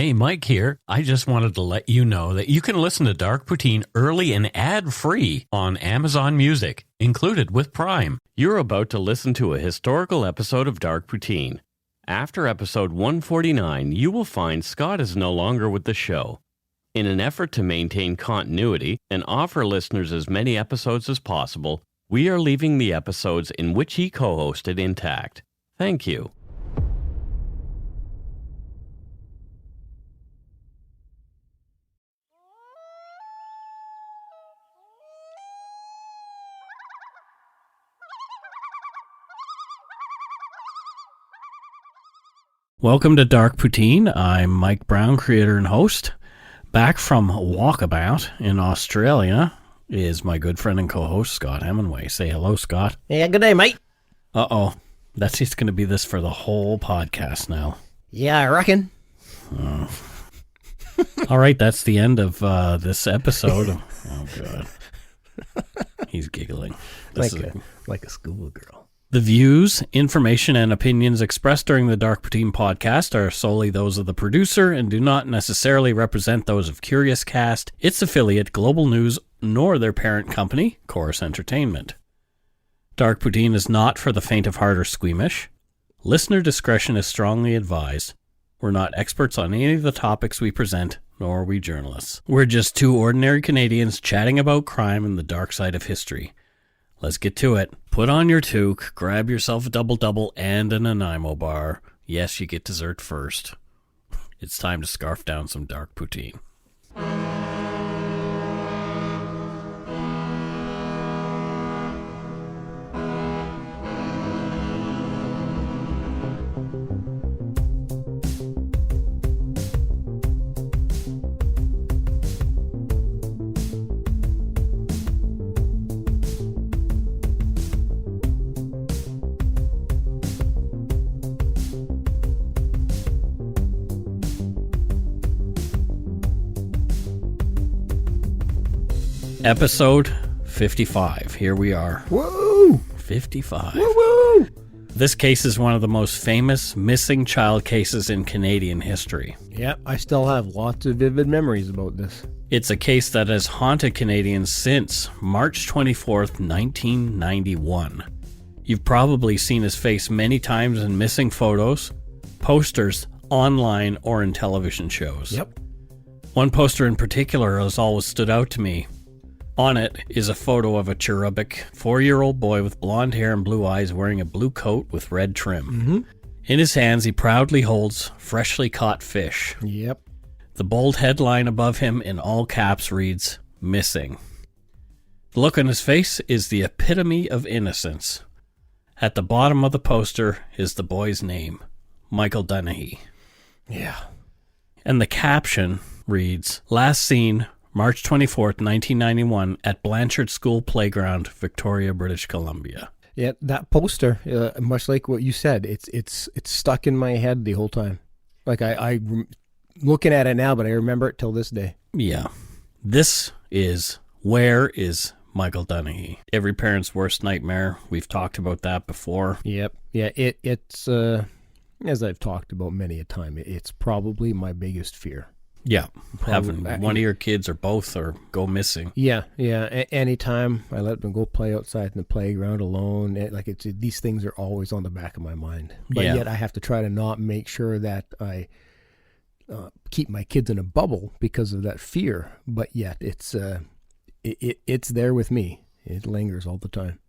Hey, Mike here. I just wanted to let you know that you can listen to Dark Poutine early and ad-free on Amazon Music, included with Prime. You're about to listen to a historical episode of Dark Poutine. After episode 149, you will find Scott is no longer with the show. In an effort to maintain continuity and offer listeners as many episodes as possible, we are leaving the episodes in which he co-hosted intact. Thank you. Welcome to Dark Poutine. I'm Mike Brown, creator and host. Back from Walkabout in Australia is my good friend and co-host, Scott Hemingway. Say hello, Scott. Yeah, good day, mate. Uh-oh. That's just going to be this for the whole podcast now. Yeah, I reckon. Oh. All right, that's the end of this episode. Oh, God. He's giggling. Like a schoolgirl. The views, information, and opinions expressed during the Dark Poutine podcast are solely those of the producer and do not necessarily represent those of Curious Cast, its affiliate Global News, nor their parent company, Chorus Entertainment. Dark Poutine is not for the faint of heart or squeamish. Listener discretion is strongly advised. We're not experts on any of the topics we present, nor are we journalists. We're just two ordinary Canadians chatting about crime and the dark side of history. Let's get to it. Put on your toque, grab yourself a double-double and an Nanaimo bar. Yes, you get dessert first. It's time to scarf down some dark poutine. Episode 55. Here we are. Woo! 55. Woo-woo! This case is one of the most famous missing child cases in Canadian history. Yeah, I still have lots of vivid memories about this. It's a case that has haunted Canadians since March 24th, 1991. You've probably seen his face many times in missing photos, posters, online, or in television shows. Yep. One poster in particular has always stood out to me. On it is a photo of a cherubic 4-year-old boy with blonde hair and blue eyes wearing a blue coat with red trim. Mm-hmm. In his hands, he proudly holds freshly caught fish. Yep. The bold headline above him in all caps reads, "Missing." The look on his face is the epitome of innocence. At the bottom of the poster is the boy's name, Michael Dunahee. Yeah. And the caption reads, "Last seen March 24th, 1991, at Blanchard School Playground, Victoria, British Columbia." Yeah, that poster, much like what you said, it's stuck in my head the whole time. Like I'm looking at it now, but I remember it till this day. Yeah. This is Where is Michael Dunahee? Every parent's worst nightmare. We've talked about that before. Yep. Yeah, it's as I've talked about many a time, it's probably my biggest fear. Yeah, having one of your kids or both or go missing. Yeah. Anytime I let them go play outside in the playground alone, these things are always on the back of my mind. But yet I have to try to not make sure that I keep my kids in a bubble because of that fear. But yet it's there with me. It lingers all the time.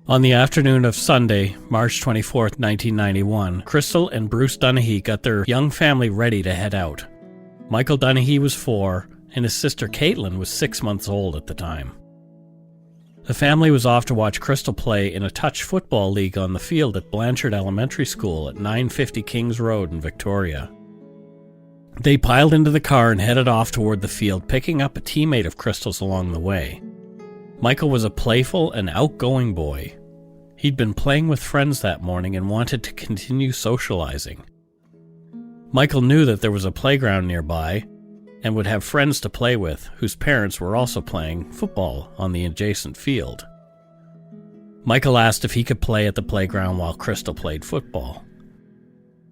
On the afternoon of Sunday, March 24th, 1991, Crystal and Bruce Dunahee got their young family ready to head out. Michael Dunahee was 4, and his sister Caitlin was 6 months old at the time. The family was off to watch Crystal play in a touch football league on the field at Blanchard Elementary School at 950 Kings Road in Victoria. They piled into the car and headed off toward the field, picking up a teammate of Crystal's along the way. Michael was a playful and outgoing boy. He'd been playing with friends that morning and wanted to continue socializing. Michael knew that there was a playground nearby and would have friends to play with whose parents were also playing football on the adjacent field. Michael asked if he could play at the playground while Crystal played football.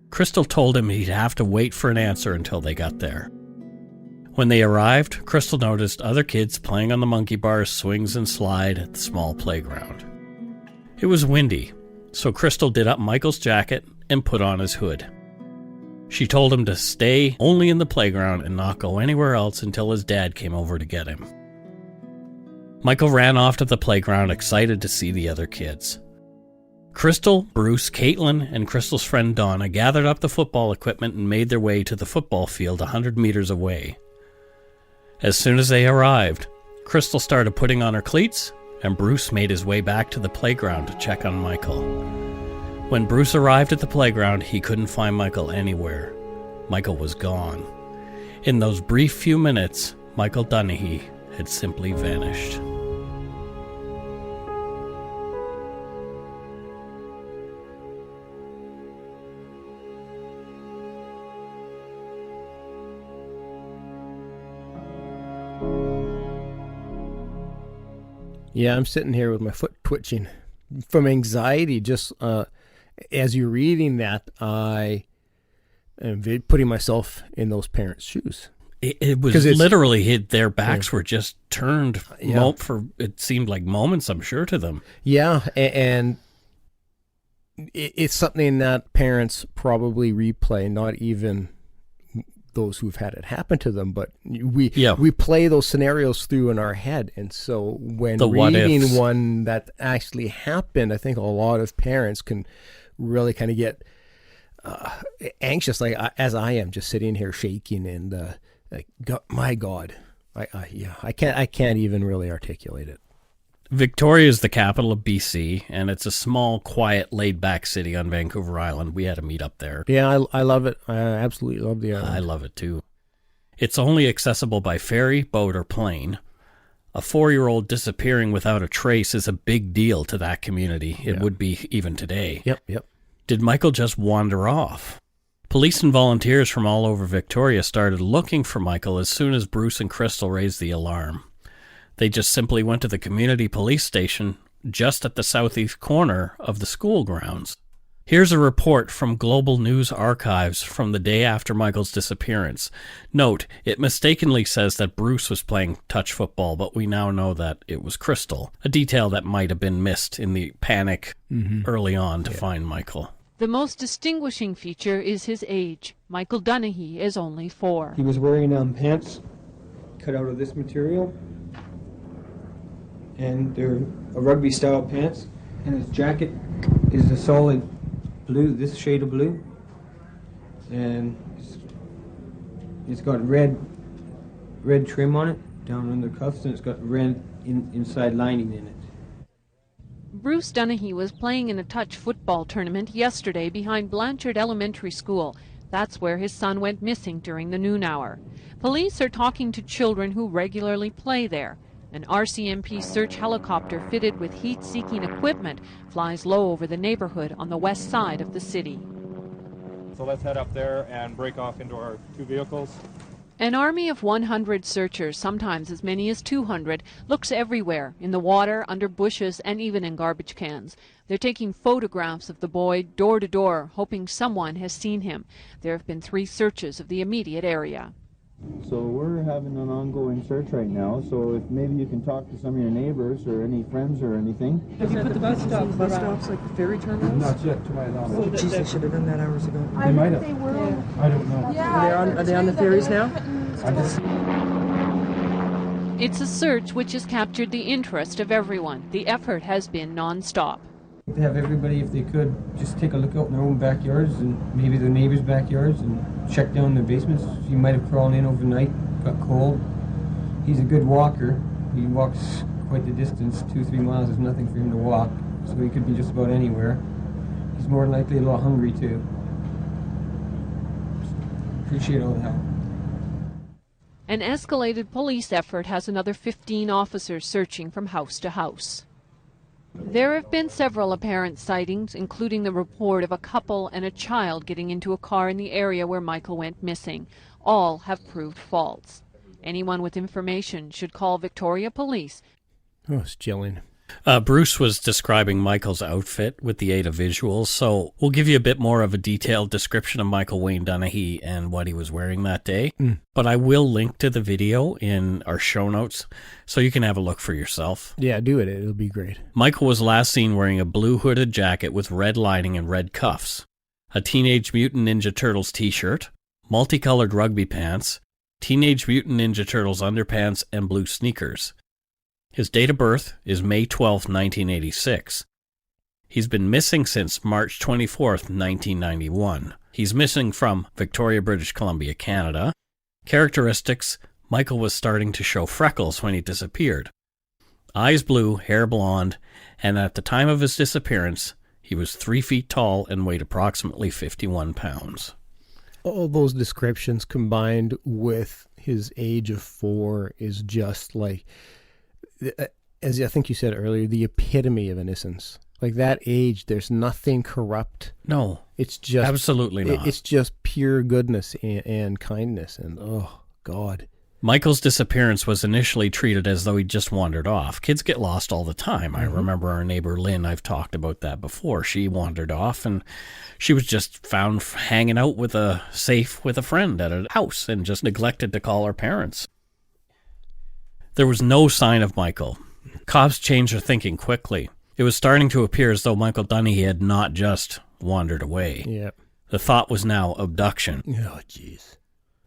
Crystal told him he'd have to wait for an answer until they got there. When they arrived, Crystal noticed other kids playing on the monkey bars, swings, and slide at the small playground. It was windy, so Crystal did up Michael's jacket and put on his hood. She told him to stay only in the playground and not go anywhere else until his dad came over to get him. Michael ran off to the playground, excited to see the other kids. Crystal, Bruce, Caitlin, and Crystal's friend Donna gathered up the football equipment and made their way to the football field 100 meters away. As soon as they arrived, Crystal started putting on her cleats, and Bruce made his way back to the playground to check on Michael. When Bruce arrived at the playground, he couldn't find Michael anywhere. Michael was gone. In those brief few minutes, Michael Dunahee had simply vanished. Yeah, I'm sitting here with my foot twitching from anxiety. Just as you're reading that, I am putting myself in those parents' shoes. It was literally their backs were just turned for, it seemed like moments, I'm sure, to them. Yeah, and it's something that parents probably replay, not even those who've had it happen to them, but we play those scenarios through in our head. And so when reading one that actually happened, I think a lot of parents can really kind of get anxious, like as I am, just sitting here shaking and my God, I can't even really articulate it. Victoria is the capital of BC, and it's a small, quiet, laid-back city on Vancouver Island. We had a meet up there. Yeah, I love it. I absolutely love the island. I love it, too. It's only accessible by ferry, boat, or plane. A 4-year-old disappearing without a trace is a big deal to that community. It would be even today. Yep. Did Michael just wander off? Police and volunteers from all over Victoria started looking for Michael as soon as Bruce and Crystal raised the alarm. They just simply went to the community police station just at the southeast corner of the school grounds. Here's a report from Global News Archives from the day after Michael's disappearance. Note, it mistakenly says that Bruce was playing touch football, but we now know that it was Crystal, a detail that might have been missed in the panic early on to find Michael. The most distinguishing feature is his age. Michael Dunahee is only 4. He was wearing pants cut out of this material, and they're a rugby-style pants, and his jacket is a solid blue, this shade of blue, and it's got red trim on it down on the cuffs, and it's got red inside lining in it. Bruce Dunahee was playing in a touch football tournament yesterday behind Blanchard Elementary School. That's where his son went missing during the noon hour. Police are talking to children who regularly play there. An RCMP search helicopter fitted with heat-seeking equipment flies low over the neighborhood on the west side of the city. So let's head up there and break off into our 2 vehicles. An army of 100 searchers, sometimes as many as 200, looks everywhere, in the water, under bushes, and even in garbage cans. They're taking photographs of the boy door to door, hoping someone has seen him. There have been 3 searches of the immediate area. So we're having an ongoing search right now, so if maybe you can talk to some of your neighbors or any friends or anything. Have you put the bus stops like the ferry terminals? Not yet, to my knowledge. Oh, geez, they should have done that hours ago. They might have. I don't know. Are they on the ferries now? It's a search which has captured the interest of everyone. The effort has been non-stop. To have everybody, if they could, just take a look out in their own backyards and maybe their neighbors' backyards and check down the basements. He might have crawled in overnight, got cold. He's a good walker. He walks quite the distance, 2-3 miles is nothing for him to walk, so he could be just about anywhere. He's more than likely a little hungry too. Appreciate all the help. An escalated police effort has another 15 officers searching from house to house. There have been several apparent sightings, including the report of a couple and a child getting into a car in the area where Michael went missing. All have proved false. Anyone with information should call Victoria Police. Oh, it's chilling. Bruce was describing Michael's outfit with the aid of visuals, so we'll give you a bit more of a detailed description of Michael Wayne Dunahee and what he was wearing that day. But I will link to the video in our show notes so you can have a look for yourself. Yeah, do it. It'll be great. Michael was last seen wearing a blue hooded jacket with red lining and red cuffs, a Teenage Mutant Ninja Turtles t-shirt, multicolored rugby pants, Teenage Mutant Ninja Turtles underpants, and blue sneakers. His date of birth is May 12, 1986. He's been missing since March 24, 1991. He's missing from Victoria, British Columbia, Canada. Characteristics: Michael was starting to show freckles when he disappeared. Eyes blue, hair blonde, and at the time of his disappearance, he was 3 feet tall and weighed approximately 51 pounds. All those descriptions combined with his age of 4 is just like, as I think you said earlier, the epitome of innocence. Like that age, there's nothing corrupt. No, it's just absolutely not. It's just pure goodness and kindness. And oh God, Michael's disappearance was initially treated as though he'd just wandered off. Kids get lost all the time. I remember our neighbor Lynn. I've talked about that before. She wandered off, and she was just found hanging out with a safe with a friend at a house, and just neglected to call her parents. There was no sign of Michael. Cops changed their thinking quickly. It was starting to appear as though Michael Dunahee had not just wandered away. Yeah. The thought was now abduction. Oh, jeez.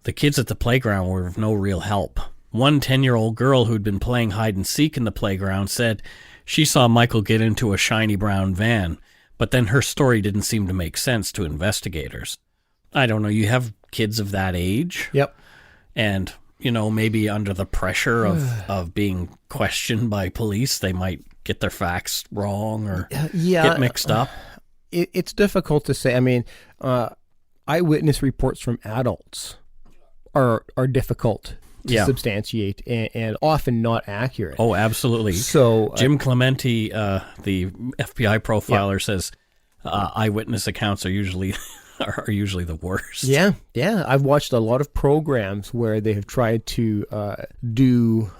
The kids at the playground were of no real help. One 10-year-old girl who'd been playing hide-and-seek in the playground said she saw Michael get into a shiny brown van, but then her story didn't seem to make sense to investigators. I don't know, you have kids of that age? Yep. And, you know, maybe under the pressure of being questioned by police, they might get their facts wrong or get mixed up. It's difficult to say. I mean, eyewitness reports from adults are difficult to substantiate and often not accurate. Oh, absolutely. So Jim Clementi, the FBI profiler, says eyewitness accounts are usually the worst. Yeah. I've watched a lot of programs where they have tried to do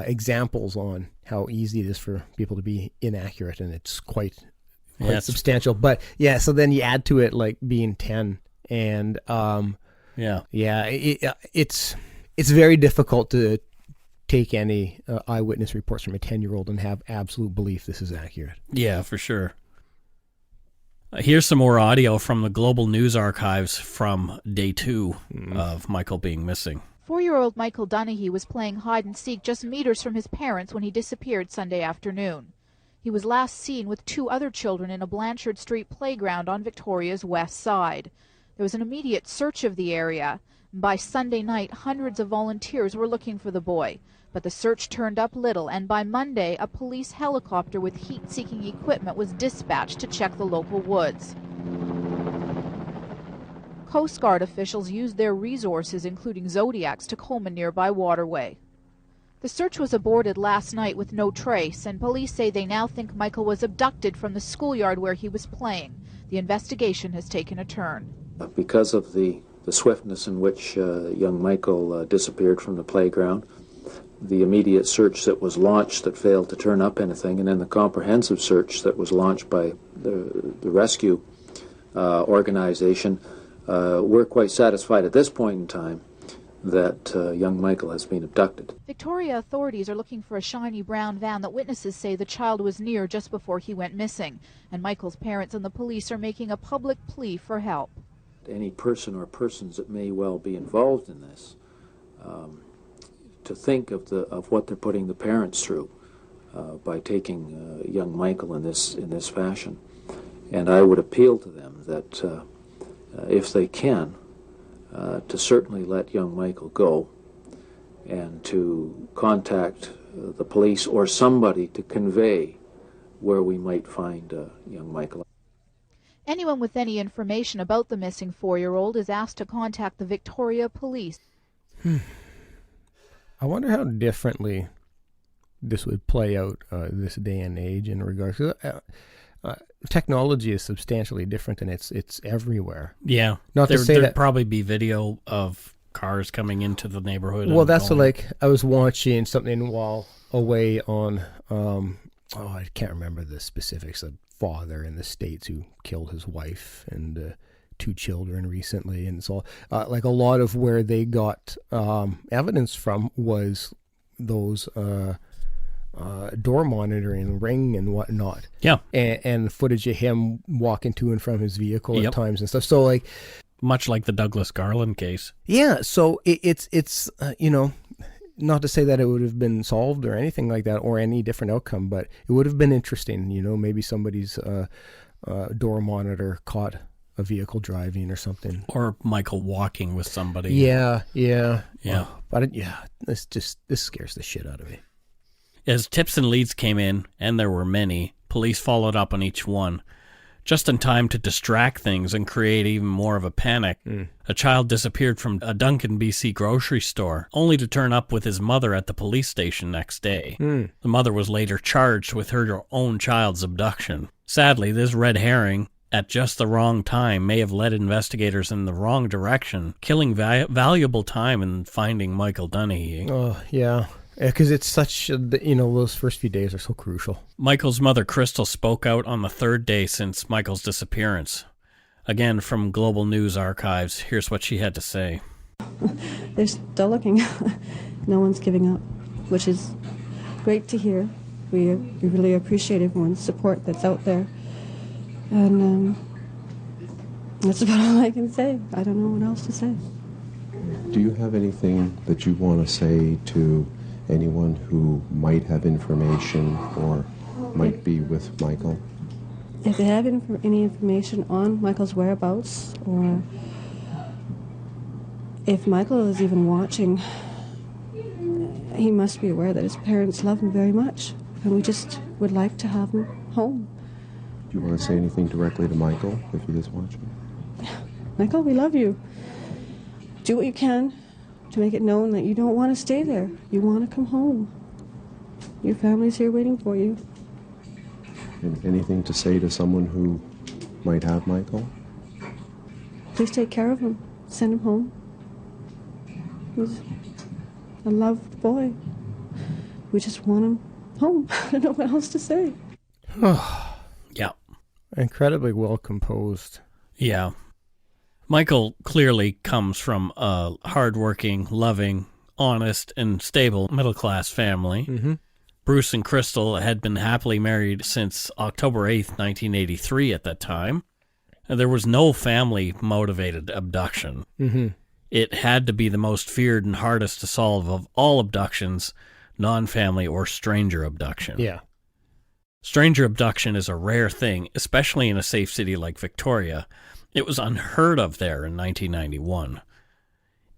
examples on how easy it is for people to be inaccurate, and it's quite substantial. But yeah, so then you add to it like being 10, and it's very difficult to take any eyewitness reports from a 10-year-old and have absolute belief this is accurate. Yeah, for sure. Here's some more audio from the Global News Archives from day 2 of Michael being missing. 4-year-old Michael Dunahee was playing hide-and-seek just meters from his parents when he disappeared Sunday afternoon. He was last seen with 2 other children in a Blanchard Street playground on Victoria's west side. There was an immediate search of the area. By Sunday night, hundreds of volunteers were looking for the boy, but the search turned up little, and by Monday, a police helicopter with heat-seeking equipment was dispatched to check the local woods. Coast Guard officials used their resources, including Zodiacs, to comb a nearby waterway. The search was aborted last night with no trace, and police say they now think Michael was abducted from the schoolyard where he was playing. The investigation has taken a turn. Because of the swiftness in which young Michael disappeared from the playground, the immediate search that was launched that failed to turn up anything, and then the comprehensive search that was launched by the rescue organization, we're quite satisfied at this point in time that young Michael has been abducted. Victoria authorities are looking for a shiny brown van that witnesses say the child was near just before he went missing, and Michael's parents and the police are making a public plea for help. Any person or persons that may well be involved in this, to think of what they're putting the parents through by taking young Michael in this fashion, and I would appeal to them that if they can, to certainly let young Michael go, and to contact the police or somebody to convey where we might find young Michael. Anyone with any information about the missing 4-year-old is asked to contact the Victoria Police. I wonder how differently this would play out this day and age in regards to technology is substantially different, and it's everywhere. Yeah, not to say there'd probably be video of cars coming into the neighborhood. Well, that's what, like, I was watching something while away on I can't remember the specifics. A father in the States who killed his wife and 2 children recently, and so like a lot of where they got evidence from was those door monitoring, Ring and whatnot. Yeah, and footage of him walking to and from his vehicle at times and stuff. So, like, much like the Douglas Garland case. Yeah, so it's not to say that it would have been solved or anything like that, or any different outcome, but it would have been interesting. Maybe somebody's door monitor caught a vehicle driving or something, or Michael walking with somebody. Yeah. But this scares the shit out of me. As tips and leads came in, and there were many, police followed up on each one. Just in time to distract things and create even more of a panic, a child disappeared from a Duncan, BC grocery store, only to turn up with his mother at the police station next day. The mother was later charged with her own child's abduction. Sadly, this red herring, at just the wrong time, may have led investigators in the wrong direction, killing valuable time in finding Michael Dunahee. Oh, yeah. Because it's such, those first few days are so crucial. Michael's mother, Crystal, spoke out on the 3rd day since Michael's disappearance. Again, from Global News Archives, here's what she had to say. They're still looking. No one's giving up, which is great to hear. We really appreciate everyone's support that's out there. And that's about all I can say. I don't know what else to say. Do you have anything that you want to say to anyone who might have information or might be with Michael? If they have any information on Michael's whereabouts, or if Michael is even watching, he must be aware that his parents love him very much, and we just would like to have him home. Do you want to say anything directly to Michael if he is watching? Michael, we love you. Do what you can to make it known that you don't want to stay there. You want to come home. Your family's here waiting for you. And anything to say to someone who might have Michael? Please take care of him. Send him home. He's a loved boy. We just want him home. I don't know what else to say. Yeah. Incredibly well composed. Yeah. Michael clearly comes from a hardworking, loving, honest, and stable middle-class family. Mm-hmm. Bruce and Crystal had been happily married since October 8th, 1983 at that time. And there was no family-motivated abduction. Mm-hmm. It had to be the most feared and hardest to solve of all abductions, non-family or stranger abduction. Yeah. Stranger abduction is a rare thing, especially in a safe city like Victoria. It was unheard of there in 1991.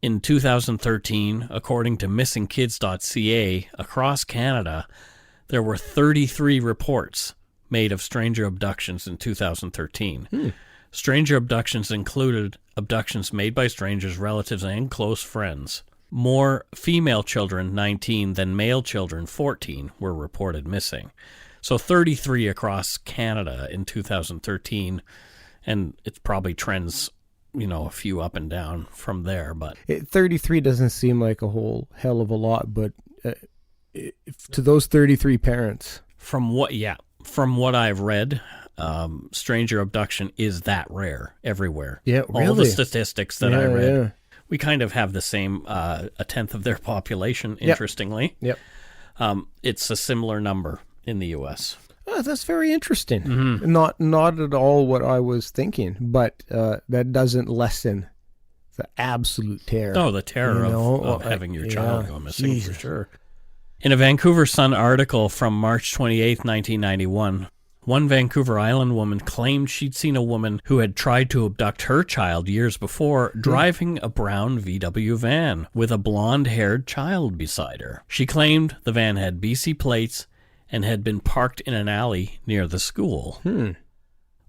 In 2013, according to missingkids.ca, across Canada, there were 33 reports made of stranger abductions in 2013. Stranger abductions included abductions made by strangers, relatives, and close friends. More female children, 19, than male children, 14, were reported missing. So 33 across Canada in 2013, and it probably trends, a few up and down from there. But 33 doesn't seem like a whole hell of a lot, but to those 33 parents, from what I've read, stranger abduction is that rare everywhere. Yeah, really? All the statistics that I read, yeah. We kind of have the same, a tenth of their population. Interestingly, yep. It's a similar number in the U.S. Oh, that's very interesting. Mm-hmm. Not at all what I was thinking, but that doesn't lessen the absolute terror. Oh, the terror of having your child go missing, Jesus. For sure. In a Vancouver Sun article from March 28, 1991, one Vancouver Island woman claimed she'd seen a woman who had tried to abduct her child years before driving a brown VW van with a blonde-haired child beside her. She claimed the van had BC plates and had been parked in an alley near the school.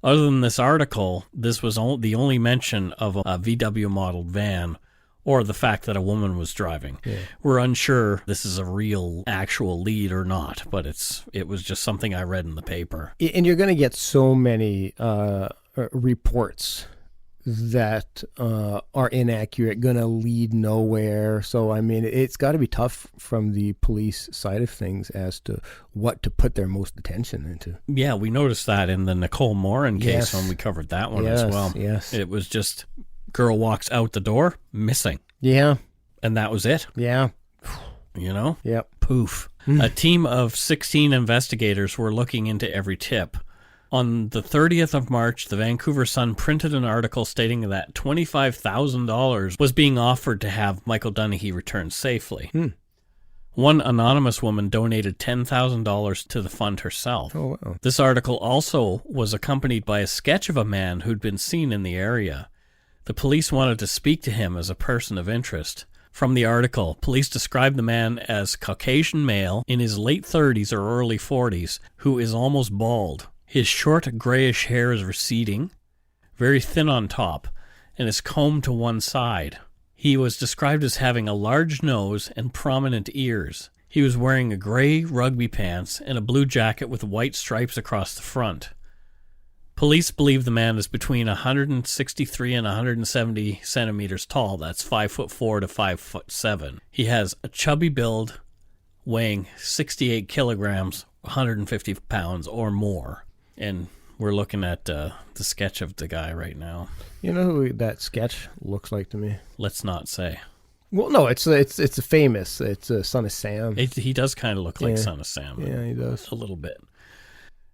Other than this article, this was the only mention of a VW modeled van or the fact that a woman was driving. Yeah. We're unsure this is a real, actual lead or not, but it was just something I read in the paper. And you're going to get so many reports that are inaccurate, going to lead nowhere. So, I mean, it's got to be tough from the police side of things as to what to put their most attention into. Yeah, we noticed that in the Nicole Morin case when we covered that one as well. Yes. It was just girl walks out the door, missing. Yeah. And that was it. Yeah. You know? Yep. Poof. A team of 16 investigators were looking into every tip. On the 30th of March, the Vancouver Sun printed an article stating that $25,000 was being offered to have Michael Dunahee return safely. One anonymous woman donated $10,000 to the fund herself. Oh, wow. This article also was accompanied by a sketch of a man who'd been seen in the area. The police wanted to speak to him as a person of interest. From the article, police described the man as Caucasian male in his late 30s or early 40s who is almost bald. His short grayish hair is receding, very thin on top, and is combed to one side. He was described as having a large nose and prominent ears. He was wearing a gray rugby pants and a blue jacket with white stripes across the front. Police believe the man is between 163 and 170 centimeters tall. That's 5'4" to 5'7". He has a chubby build, weighing 68 kilograms, 150 pounds or more. And we're looking at the sketch of the guy right now. You know who that sketch looks like to me? Let's not say. Well, no, it's a famous. It's Son of Sam. He does kind of look like Son of Sam. Yeah, he does. A little bit.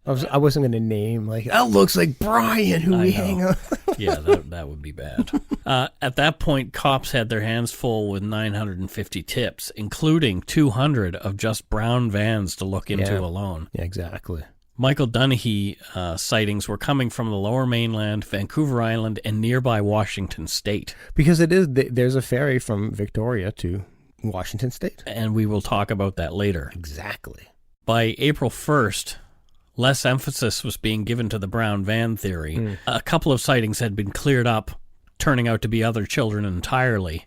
I wasn't going to name, like, that looks like Brian, who we hang out. Yeah, that would be bad. At that point, cops had their hands full with 950 tips, including 200 of just brown vans to look into alone. Yeah, exactly. Michael Dunahee sightings were coming from the Lower Mainland, Vancouver Island, and nearby Washington State. Because there's a ferry from Victoria to Washington State. And we will talk about that later. Exactly. By April 1st, less emphasis was being given to the brown van theory. A couple of sightings had been cleared up, turning out to be other children entirely.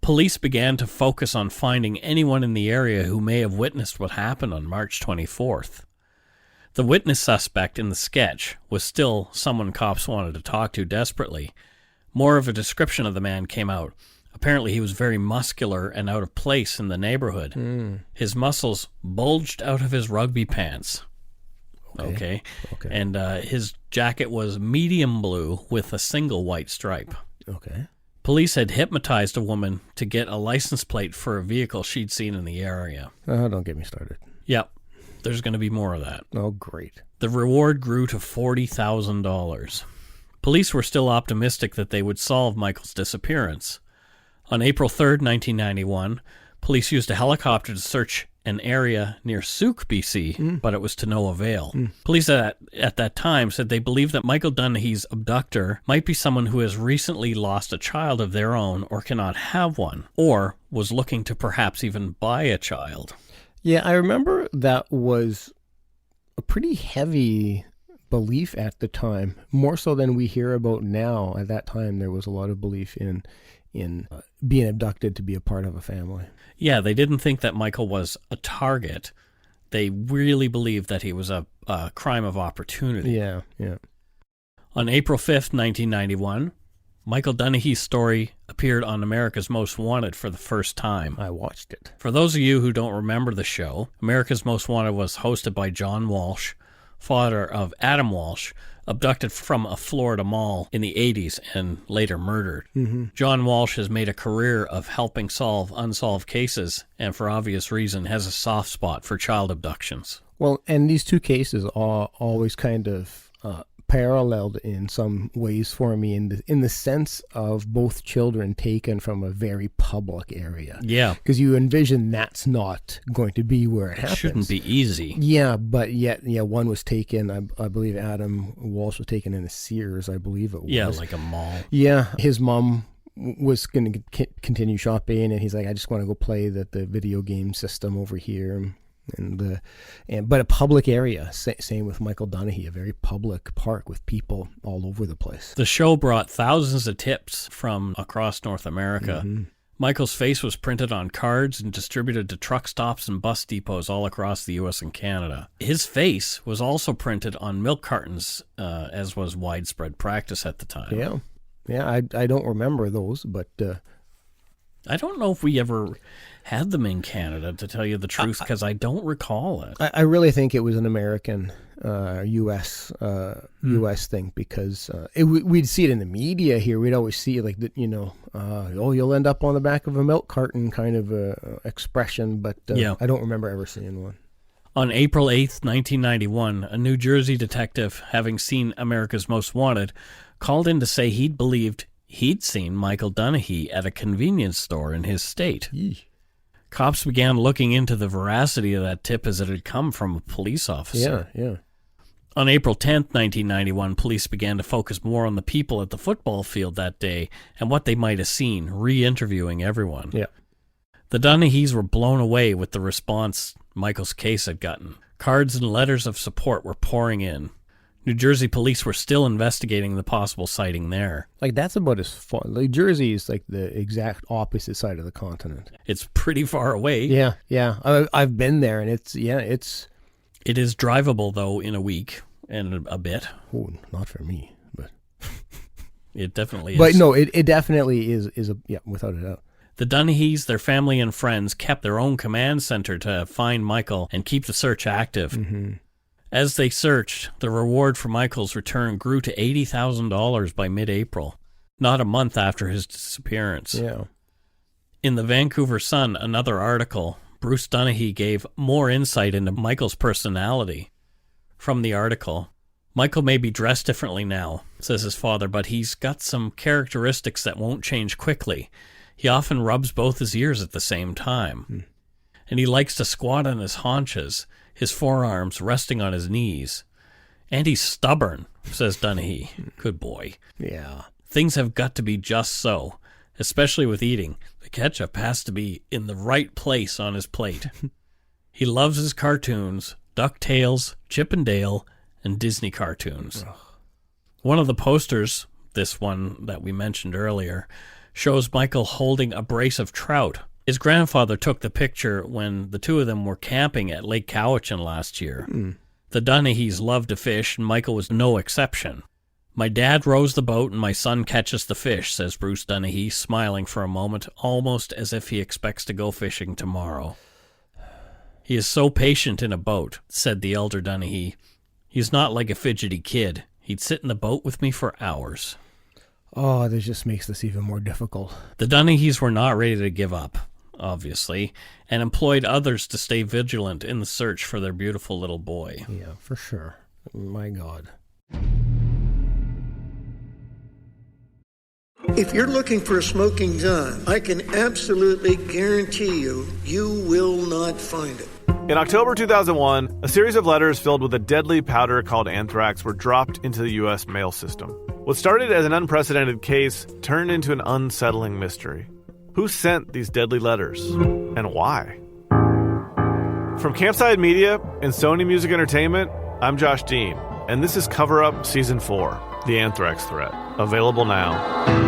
Police began to focus on finding anyone in the area who may have witnessed what happened on March 24th. The witness suspect in the sketch was still someone cops wanted to talk to desperately. More of a description of the man came out. Apparently he was very muscular and out of place in the neighborhood. His muscles bulged out of his rugby pants. Okay. And his jacket was medium blue with a single white stripe. Okay. Police had hypnotized a woman to get a license plate for a vehicle she'd seen in the area. Oh, don't get me started. Yep. There's going to be more of that. Oh, great. The reward grew to $40,000. Police were still optimistic that they would solve Michael's disappearance. On April 3rd, 1991, police used a helicopter to search an area near Souk, BC, but it was to no avail. Police at that time said they believed that Michael Dunahee's abductor might be someone who has recently lost a child of their own or cannot have one, or was looking to perhaps even buy a child. Yeah, I remember that was a pretty heavy belief at the time, more so than we hear about now. At that time, there was a lot of belief in being abducted to be a part of a family. Yeah, they didn't think that Michael was a target. They really believed that he was a crime of opportunity. Yeah. On April 5th, 1991, Michael Dunahee's story appeared on America's Most Wanted for the first time. I watched it. For those of you who don't remember the show, America's Most Wanted was hosted by John Walsh, father of Adam Walsh, abducted from a Florida mall in the 80s and later murdered. John Walsh has made a career of helping solve unsolved cases and, for obvious reason, has a soft spot for child abductions. Well, and these two cases are always kind of paralleled in some ways for me in the sense of both children taken from a very public area. Yeah. Because you envision that's not going to be where it happens. It shouldn't be easy. Yeah, but yet, one was taken, I believe Adam Walsh was taken in a Sears, I believe it was. Yeah, like a mall. Yeah, his mom was going to continue shopping, and he's like, I just want to go play the video game system over here. But a public area, same with Michael Dunahee, a very public park with people all over the place. The show brought thousands of tips from across North America. Michael's face was printed on cards and distributed to truck stops and bus depots all across the U.S. and Canada. His face was also printed on milk cartons, as was widespread practice at the time. Yeah, I don't remember those, but... I don't know if we ever had them in Canada, to tell you the truth, because I don't recall it. I really think it was an American, U.S. Thing, because we'd see it in the media here. We'd always see like that, you'll end up on the back of a milk carton kind of expression, but I don't remember ever seeing one. On April 8th, 1991, a New Jersey detective, having seen America's Most Wanted, called in to say he'd believed he'd seen Michael Dunahee at a convenience store in his state. Eesh. Cops began looking into the veracity of that tip as it had come from a police officer. Yeah. On April 10th, 1991, police began to focus more on the people at the football field that day and what they might have seen, re-interviewing everyone. Yeah. The Dunahees were blown away with the response Michael's case had gotten. Cards and letters of support were pouring in. New Jersey police were still investigating the possible sighting there. Like, that's about as far. New Jersey is like the exact opposite side of the continent. It's pretty far away. Yeah. I've been there, and it's... It is drivable, though, in a week and a bit. Oh, not for me, but... It definitely is. But no, it definitely is without a doubt. The Dunahees, their family and friends, kept their own command center to find Michael and keep the search active. Mm-hmm. As they searched, the reward for Michael's return grew to $80,000 by mid-April, not a month after his disappearance. Yeah. In the Vancouver Sun, another article, Bruce Dunahee gave more insight into Michael's personality. From the article, Michael may be dressed differently now, says his father, but he's got some characteristics that won't change quickly. He often rubs both his ears at the same time. And he likes to squat on his haunches, his forearms resting on his knees. And he's stubborn, says Dunahee. Good boy. Yeah. Things have got to be just so, especially with eating. The ketchup has to be in the right place on his plate. He loves his cartoons, DuckTales, Chip and Dale, and Disney cartoons. One of the posters, this one that we mentioned earlier, shows Michael holding a brace of trout. His grandfather took the picture when the two of them were camping at Lake Cowichan last year. The Dunahees loved to fish, and Michael was no exception. My dad rows the boat and my son catches the fish, says Bruce Dunahee, smiling for a moment, almost as if he expects to go fishing tomorrow. He is so patient in a boat, said the elder Dunahee. He's not like a fidgety kid. He'd sit in the boat with me for hours. Oh, this just makes this even more difficult. The Dunahees were not ready to give up, obviously, and employed others to stay vigilant in the search for their beautiful little boy. Yeah, for sure. My God. If you're looking for a smoking gun, I can absolutely guarantee you will not find it. In October 2001, a series of letters filled with a deadly powder called anthrax were dropped into the U.S. mail system. What started as an unprecedented case turned into an unsettling mystery. Who sent these deadly letters, and why? From Campside Media and Sony Music Entertainment, I'm Josh Dean, and this is Cover Up Season 4, The Anthrax Threat, available now.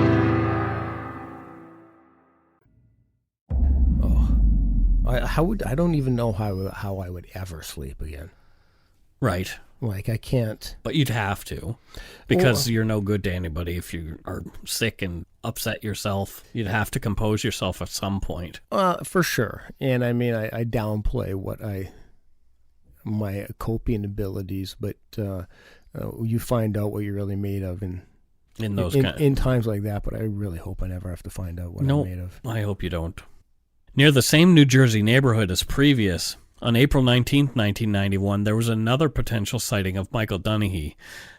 I don't even know how I would ever sleep again. Right. Like, I can't. But you'd have to, because you're no good to anybody if you are sick and upset yourself. You'd have to compose yourself at some point. For sure. And I mean, I downplay my coping abilities, but you find out what you're really made of in times like that. But I really hope I never have to find out what I'm made of. I hope you don't. Near the same New Jersey neighborhood as previous, on April 19, 1991, there was another potential sighting of Michael Dunahee.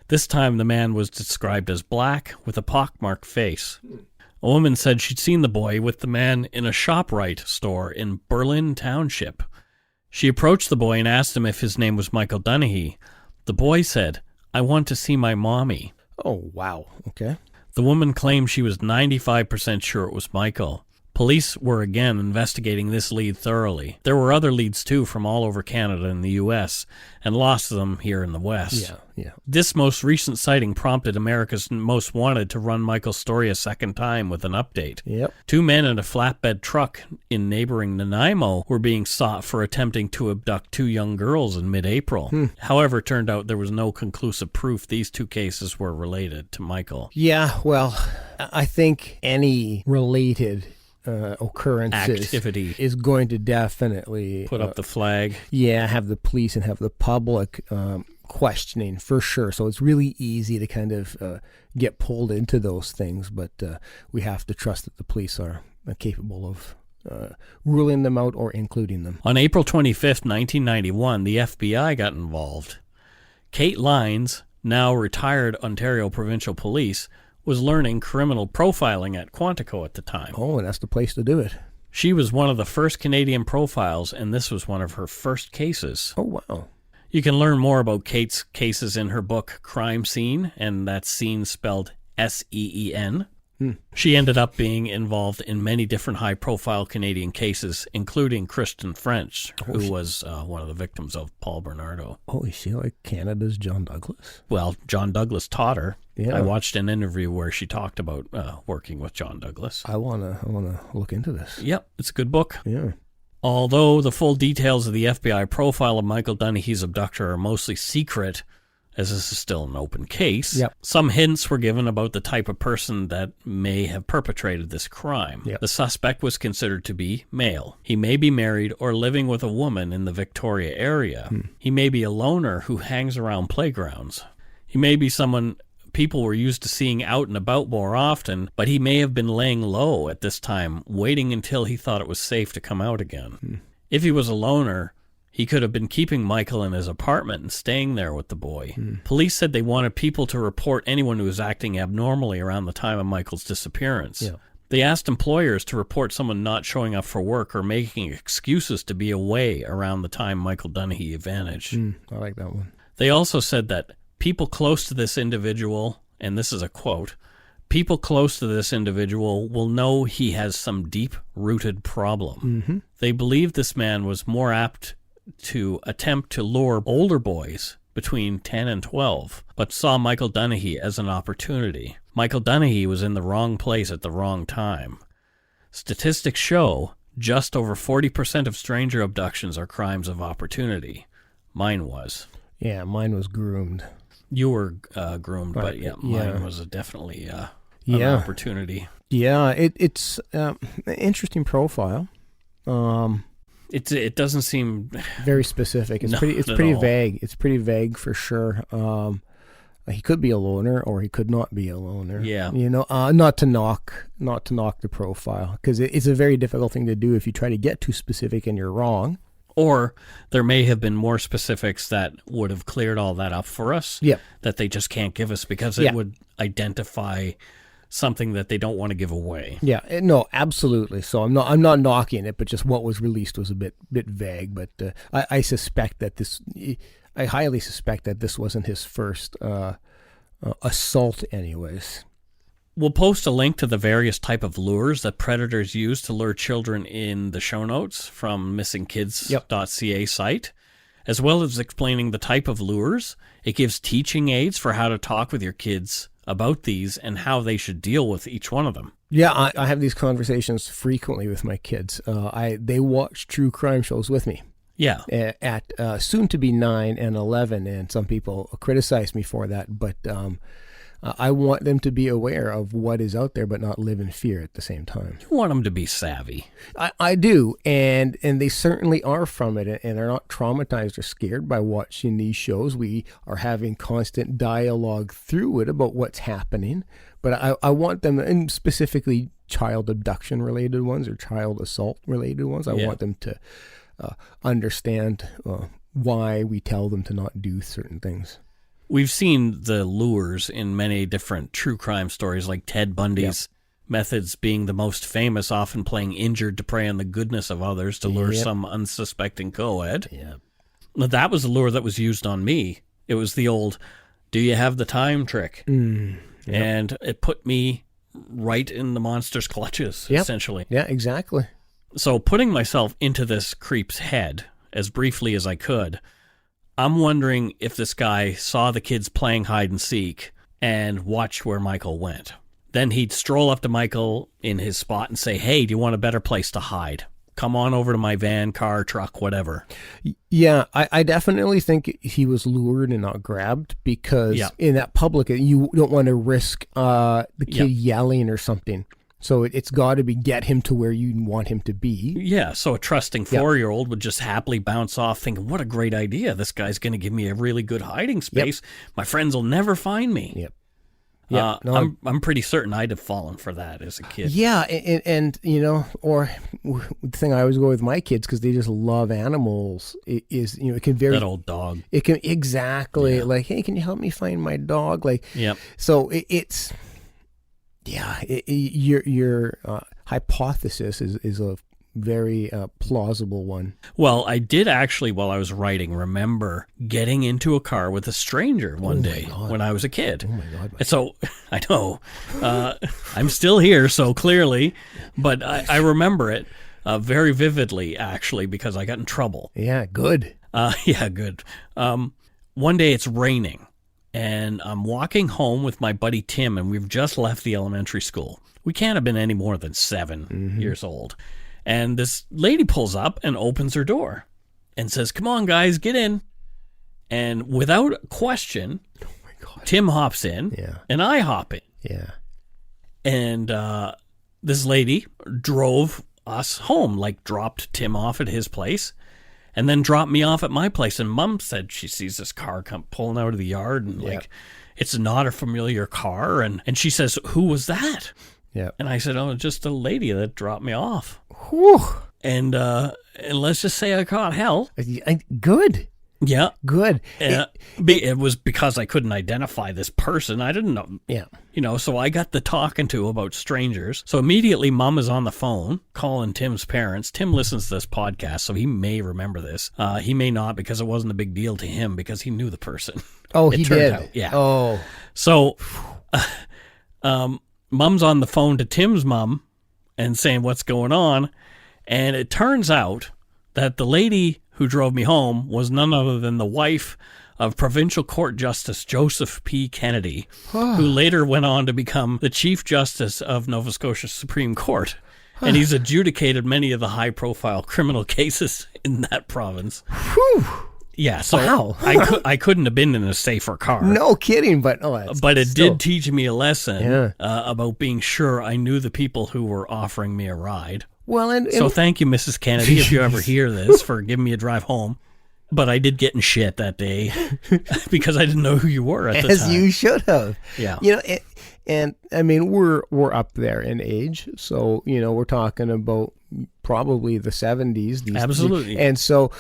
This time the man was described as black with a pockmarked face. A woman said she'd seen the boy with the man in a ShopRite store in Berlin Township. She approached the boy and asked him if his name was Michael Dunahee. The boy said, "I want to see my mommy." Oh, wow. Okay. The woman claimed she was 95% sure it was Michael, Police were again investigating this lead thoroughly. There were other leads too from all over Canada and the U.S., and lost them here in the West. Yeah. This most recent sighting prompted America's Most Wanted to run Michael's story a second time with an update. Yep. 2 men in a flatbed truck in neighboring Nanaimo were being sought for attempting to abduct 2 young girls in mid-April. However, it turned out there was no conclusive proof these 2 cases were related to Michael. Yeah, well, I think any related occurrences activity is going to definitely put up the flag. Yeah, have the police and have the public questioning for sure. So it's really easy to kind of get pulled into those things, but we have to trust that the police are capable of ruling them out or including them. On April 25th, 1991, the FBI got involved. Kate Lyons, now retired Ontario Provincial Police, was learning criminal profiling at Quantico at the time. Oh, and that's the place to do it. She was one of the first Canadian profiles, and this was one of her first cases. Oh, wow. You can learn more about Kate's cases in her book, Crime Scene, and that's scene spelled S-E-E-N. She ended up being involved in many different high-profile Canadian cases, including Kristen French, who was one of the victims of Paul Bernardo. Oh, is she like Canada's John Douglas? Well, John Douglas taught her. Yeah. I watched an interview where she talked about working with John Douglas. I wanna look into this. Yep, it's a good book. Yeah. Although the full details of the FBI profile of Michael Dunahee's abductor are mostly secret, as this is still an open case, some hints were given about the type of person that may have perpetrated this crime. The suspect was considered to be male. He may be married or living with a woman in the Victoria area. He may be a loner who hangs around playgrounds. He may be someone people were used to seeing out and about more often, but he may have been laying low at this time, waiting until he thought it was safe to come out again. If he was a loner, he could have been keeping Michael in his apartment and staying there with the boy. Police said they wanted people to report anyone who was acting abnormally around the time of Michael's disappearance. They asked employers to report someone not showing up for work or making excuses to be away around the time Michael Dunahee vanished. I like that one. They also said that people close to this individual, and this is a quote, people close to this individual will know he has some deep-rooted problem. They believe this man was more apt to attempt to lure older boys between 10 and 12, but saw Michael Dunahee as an opportunity. Michael Dunahee was in the wrong place at the wrong time. Statistics show just over 40% of stranger abductions are crimes of opportunity. Mine was. Yeah, mine was groomed. You were groomed, but mine was definitely an opportunity. Yeah, it's an interesting profile. It doesn't seem very specific. It's pretty vague. It's pretty vague for sure. He could be a loner, or he could not be a loner. Yeah, you know, not to knock the profile, because it's a very difficult thing to do if you try to get too specific and you're wrong. Or there may have been more specifics that would have cleared all that up for us. Yeah, that they just can't give us because it would identify something that they don't want to give away. Yeah, no, absolutely. So I'm not knocking it, but just what was released was a bit vague. But I suspect that I highly suspect that this wasn't his first assault, anyways. We'll post a link to the various type of lures that predators use to lure children in the show notes from missingkids.ca site, as well as explaining the type of lures. It gives teaching aids for how to talk with your kids about these and how they should deal with each one of them. Yeah, I have these conversations frequently with my kids. They watch true crime shows with me. Yeah. At soon to be 9 and 11, and some people criticize me for that, but I want them to be aware of what is out there, but not live in fear at the same time. You want them to be savvy. I do, and they certainly are from it, and are not traumatized or scared by watching these shows. We are having constant dialogue through it about what's happening, but I want them, and specifically child abduction related ones or child assault related ones, I want them to understand why we tell them to not do certain things. We've seen the lures in many different true crime stories, like Ted Bundy's methods being the most famous, often playing injured to prey on the goodness of others to lure some unsuspecting co-ed. Now, that was the lure that was used on me. It was the old, do you have the time trick? And it put me right in the monster's clutches, essentially. Yeah, exactly. So putting myself into this creep's head as briefly as I could, I'm wondering if this guy saw the kids playing hide and seek and watched where Michael went. Then he'd stroll up to Michael in his spot and say, hey, do you want a better place to hide? Come on over to my van, car, truck, whatever. Yeah, I definitely think he was lured and not grabbed because in that public, you don't want to risk the kid yelling or something. So it's got to be get him to where you want him to be. Yeah, so a trusting 4-year-old would just happily bounce off thinking, what a great idea. This guy's going to give me a really good hiding space. My friends will never find me. Yep. Yeah, I'm pretty certain I'd have fallen for that as a kid. Yeah, and you know, or the thing I always go with my kids because they just love animals is, you know, it can vary. That old dog. It can like, hey, can you help me find my dog? Like, so it's your hypothesis is a very plausible one. Well, I did actually, while I was writing, remember getting into a car with a stranger one day when I was a kid. Oh my God. And so, I know, I'm still here, so clearly, but I remember it very vividly, actually, because I got in trouble. Yeah, good. Good. One day it's raining, and I'm walking home with my buddy Tim, and we've just left the elementary school. We can't have been any more than 7 years old. And this lady pulls up and opens her door and says, come on, guys, get in. And without question, Tim hops in and I hop in. Yeah. And this lady drove us home, like dropped Tim off at his place and then dropped me off at my place. And Mom said she sees this car come pulling out of the yard and like, it's not a familiar car. And she says, who was that? Yeah. And I said, oh, just a lady that dropped me off. Whew. And let's just say I caught hell. Good. Yeah. Good. It was because I couldn't identify this person. I didn't know. Yeah. You know, so I got the talking to about strangers. So immediately Mom is on the phone calling Tim's parents. Tim listens to this podcast, so he may remember this. He may not because it wasn't a big deal to him because he knew the person. Oh, he did? Out. Yeah. Oh. So Mom's on the phone to Tim's mom and saying what's going on. And it turns out that the lady who drove me home was none other than the wife of Provincial Court Justice Joseph P. Kennedy, who later went on to become the Chief Justice of Nova Scotia Supreme Court. And he's adjudicated many of the high-profile criminal cases in that province. Whew. Yeah, so I couldn't have been in a safer car. No kidding, but it did teach me a lesson about being sure I knew the people who were offering me a ride. Well, so thank you, Mrs. Kennedy, if you ever hear this, for giving me a drive home. But I did get in shit that day because I didn't know who you were at the time. As you should have. Yeah. You know, and I mean, we're up there in age, so you know we're talking about probably the 70s. Absolutely. And so,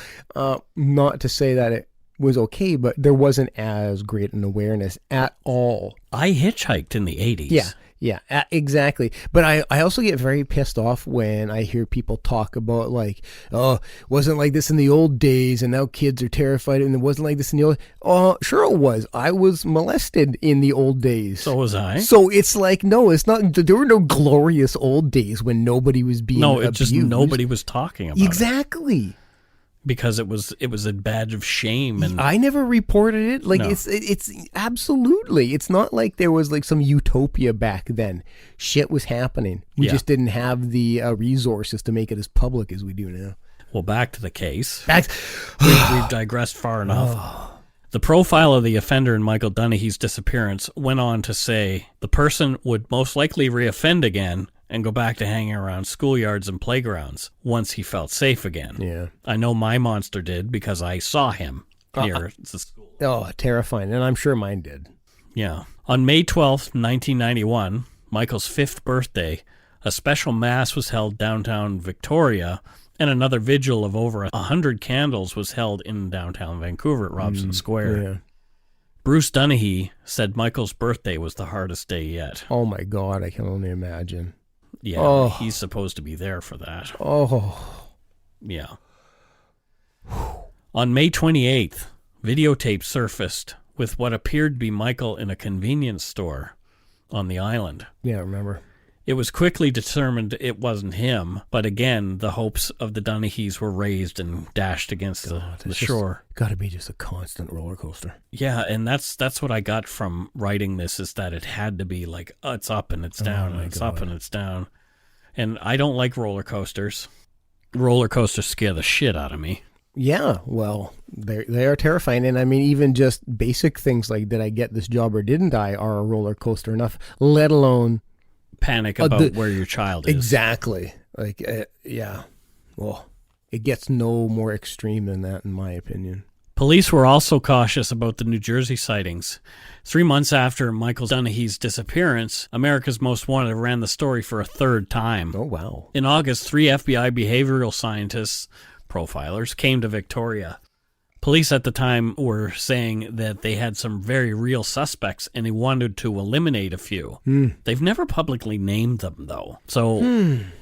not to say that it was okay, but there wasn't as great an awareness at all. I hitchhiked in the 80s. Yeah, exactly. But I also get very pissed off when I hear people talk about like, oh, wasn't like this in the old days and now kids are terrified and it wasn't like this in the old. Oh, sure it was. I was molested in the old days. So was I. So it's like, no, it's not. There were no glorious old days when nobody was being abused. Just nobody was talking about it. Exactly. Because it was a badge of shame, and I never reported it. Like it's absolutely. It's not like there was like some utopia back then. Shit was happening. We just didn't have the resources to make it as public as we do now. Well, back to the case. We've digressed far enough. The profile of the offender in Michael Dunahee's disappearance went on to say the person would most likely reoffend again and go back to hanging around schoolyards and playgrounds once he felt safe again. Yeah. I know my monster did because I saw him near the school. Oh, terrifying. And I'm sure mine did. Yeah. On May 12th, 1991, Michael's 5th birthday, a special mass was held downtown Victoria, and another vigil of over 100 candles was held in downtown Vancouver at Robson Square. Yeah. Bruce Dunahee said Michael's birthday was the hardest day yet. Oh my God, I can only imagine. Yeah, he's supposed to be there for that. Oh. Yeah. On May 28th, videotape surfaced with what appeared to be Michael in a convenience store on the island. Yeah, I remember. It was quickly determined it wasn't him, but again, the hopes of the Dunahees were raised and dashed against the shore. Got to be just a constant roller coaster. Yeah, and that's what I got from writing this, is that it had to be like, oh, it's up and it's down, and it's up and it's down. And I don't like roller coasters. Roller coasters scare the shit out of me. Yeah, well, they are terrifying. And I mean, even just basic things like, did I get this job or didn't I, are a roller coaster enough, let alone panic about where your child is. Exactly. Like, yeah. Well, it gets no more extreme than that, in my opinion. Police were also cautious about the New Jersey sightings. 3 months after Michael Dunahee's disappearance, America's Most Wanted ran the story for a third time. Oh, wow. In August, 3 FBI behavioral scientists, profilers, came to Victoria. Police at the time were saying that they had some very real suspects and they wanted to eliminate a few. They've never publicly named them, though. So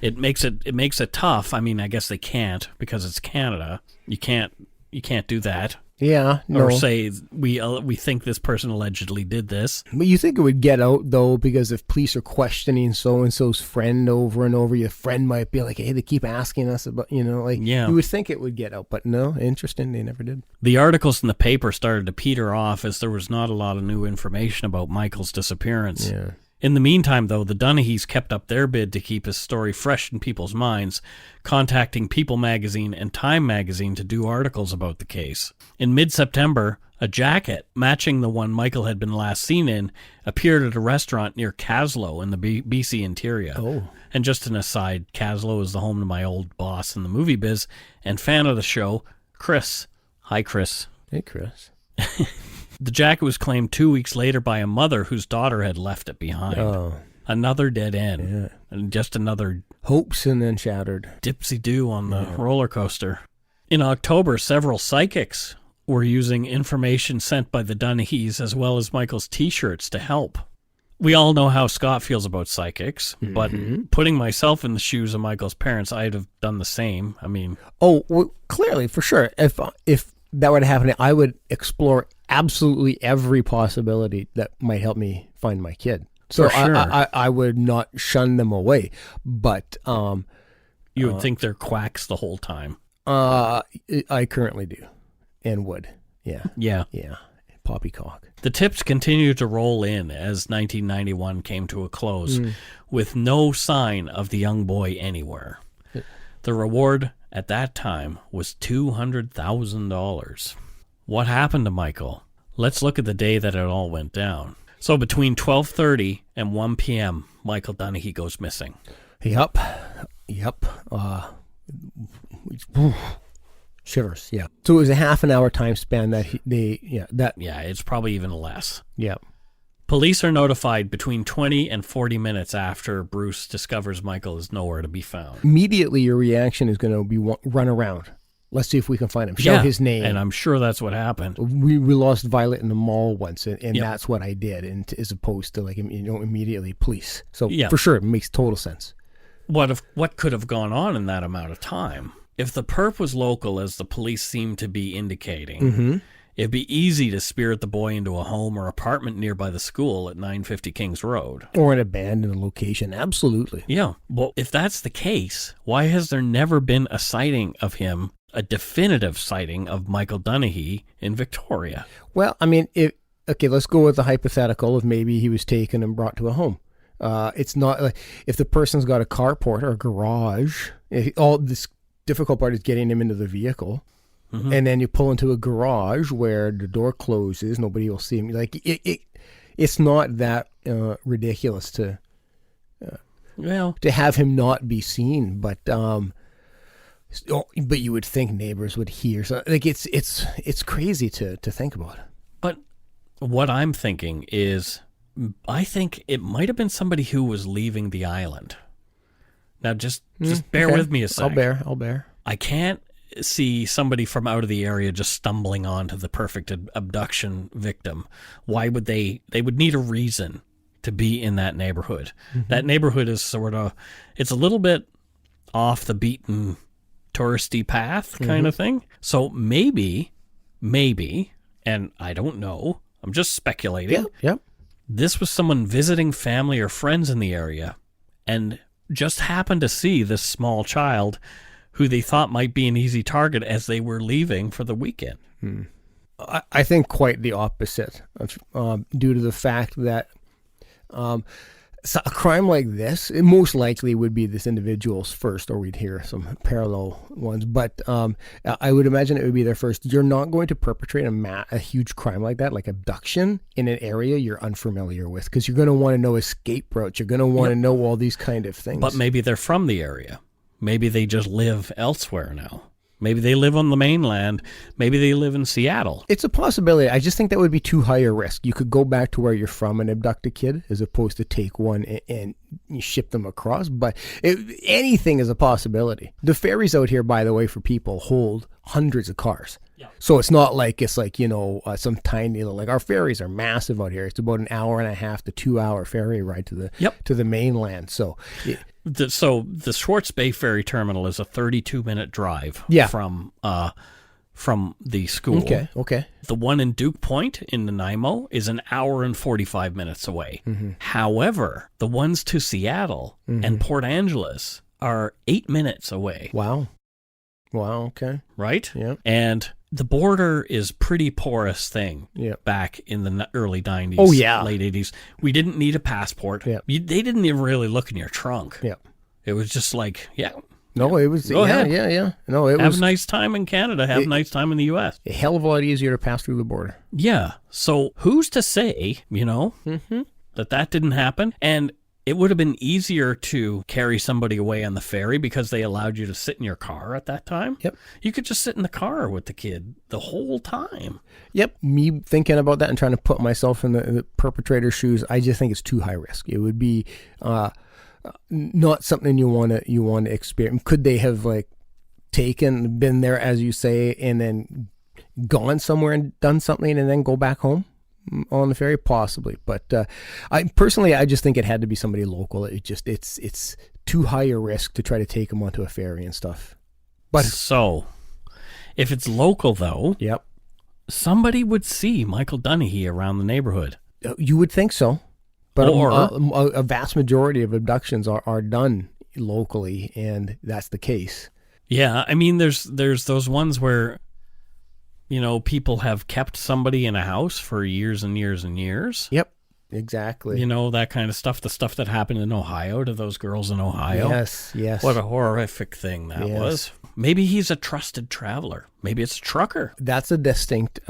it makes it tough. I mean, I guess they can't, because it's Canada. You can't do that. Yeah, no. Or say we think this person allegedly did this. But you think it would get out, though, because if police are questioning so-and-so's friend over and over, your friend might be like, hey, they keep asking us about, Yeah. You would think it would get out. But no, interesting, they never did. The articles in the paper started to peter off as there was not a lot of new information about Michael's disappearance. Yeah. In the meantime, though, the Dunahees kept up their bid to keep his story fresh in people's minds, contacting People magazine and Time magazine to do articles about the case. In mid-September, a jacket matching the one Michael had been last seen in appeared at a restaurant near Caslow in the BC interior. Oh. And just an aside, Caslow is the home to my old boss in the movie biz and fan of the show, Chris. Hi, Chris. Hey, Chris. The jacket was claimed 2 weeks later by a mother whose daughter had left it behind. Oh. Another dead end. Yeah. And just another hopes and then shattered. Dipsy-do on the roller coaster. In October, several psychics were using information sent by the Dunahees as well as Michael's T-shirts to help. We all know how Scott feels about psychics, but putting myself in the shoes of Michael's parents, I'd have done the same. I mean... Oh, well, clearly, for sure. If that were to happen, I would explore absolutely every possibility that might help me find my kid. So sure. I would not shun them away, but you would think they're quacks the whole time. I currently do, and would. Yeah. Poppycock. The tips continued to roll in as 1991 came to a close, with no sign of the young boy anywhere. The reward at that time was $200,000. What happened to Michael? Let's look at the day that it all went down. So between 12:30 and 1 p.m., Michael Dunahee goes missing. Yep. Shivers, yeah. So it was a half an hour time span it's probably even less. Yep. Police are notified between 20 and 40 minutes after Bruce discovers Michael is nowhere to be found. Immediately your reaction is going to be run around. Let's see if we can find him. Shout his name. And I'm sure that's what happened. We lost Violet in the mall once, and that's what I did, and as opposed to immediately police. So for sure, it makes total sense. What could have gone on in that amount of time? If the perp was local, as the police seem to be indicating, it'd be easy to spirit the boy into a home or apartment nearby the school at 950 Kings Road. Or an abandoned location, absolutely. Yeah, well, if that's the case, why has there never been a sighting of him, a definitive sighting of Michael Dunahee in Victoria? Well, I mean, let's go with the hypothetical of maybe he was taken and brought to a home. It's not like if the person's got a carport or a garage, all this difficult part is getting him into the vehicle. And then you pull into a garage where the door closes, nobody will see him. Like it's not that ridiculous to have him not be seen, but you would think neighbors would hear. So like it's crazy to think about. But what I'm thinking is, I think it might have been somebody who was leaving the island. Now just bear with me a sec. I'll bear. I can't see somebody from out of the area just stumbling onto the perfect abduction victim. Why would they would need a reason to be in that neighborhood. That neighborhood is it's a little bit off the beaten touristy path kind of thing. So maybe, and I don't know, I'm just speculating. Yep. This was someone visiting family or friends in the area, and just happened to see this small child who they thought might be an easy target as they were leaving for the weekend. I think quite the opposite, due to the fact that so a crime like this, it most likely would be this individual's first, or we'd hear some parallel ones. But I would imagine it would be their first. You're not going to perpetrate a huge crime like that, like abduction, in an area you're unfamiliar with, because you're going to want to know escape routes. You're going to want to know all these kind of things. But maybe they're from the area. Maybe they just live elsewhere now. Maybe they live on the mainland. Maybe they live in Seattle. It's a possibility. I just think that would be too high a risk. You could go back to where you're from and abduct a kid as opposed to take one and you ship them across. But anything is a possibility. The ferries out here, by the way, for people hold hundreds of cars. Yeah. So it's not like some tiny little, like our ferries are massive out here. It's about an hour and a half to 2 hour ferry ride to the mainland. So So the Schwartz Bay Ferry Terminal is a 32-minute drive from the school. Okay. The one in Duke Point in Nanaimo is an hour and 45 minutes away. Mm-hmm. However, the ones to Seattle and Port Angeles are 8 minutes away. Wow, okay. Right? Yeah. And the border is pretty porous thing back in the early 90s, late 80s. We didn't need a passport. Yeah. They didn't even really look in your trunk. Yeah. It was just like, No, it was. Go ahead. Yeah. No, it was. Have a nice time in Canada. Have a nice time in the U.S. A hell of a lot easier to pass through the border. Yeah. So who's to say, that didn't happen? And it would have been easier to carry somebody away on the ferry because they allowed you to sit in your car at that time. Yep. You could just sit in the car with the kid the whole time. Yep. Me thinking about that and trying to put myself in the perpetrator's shoes, I just think it's too high risk. It would be not something you want to experience. Could they have been there, as you say, and then gone somewhere and done something and then go back home on the ferry? Possibly. But I just think it had to be somebody local. It's too high a risk to try to take them onto a ferry and stuff. But so if it's local though, somebody would see Michael Dunahee around the neighborhood. You would think so. But a vast majority of abductions are done locally, and that's the case. Yeah, I mean, there's those ones where, people have kept somebody in a house for years and years and years. Yep, exactly. That kind of stuff, the stuff that happened in Ohio to those girls in Ohio. Yes. What a horrific thing that was. Maybe he's a trusted traveler. Maybe it's a trucker. That's a distinct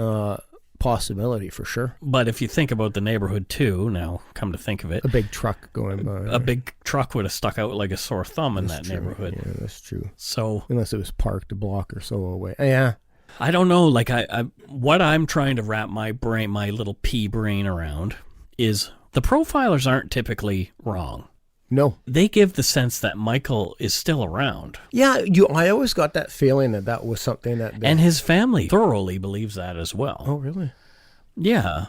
possibility for sure. But if you think about the neighborhood too, now come to think of it, a big truck going by. A big truck would have stuck out like a sore thumb in that neighborhood. Yeah, that's true. So unless it was parked a block or so away. Yeah. I don't know. Like what I'm trying to wrap my little pea brain around is the profilers aren't typically wrong. No. They give the sense that Michael is still around. Yeah, I always got that feeling that was something that... And his family thoroughly believes that as well. Oh, really? Yeah.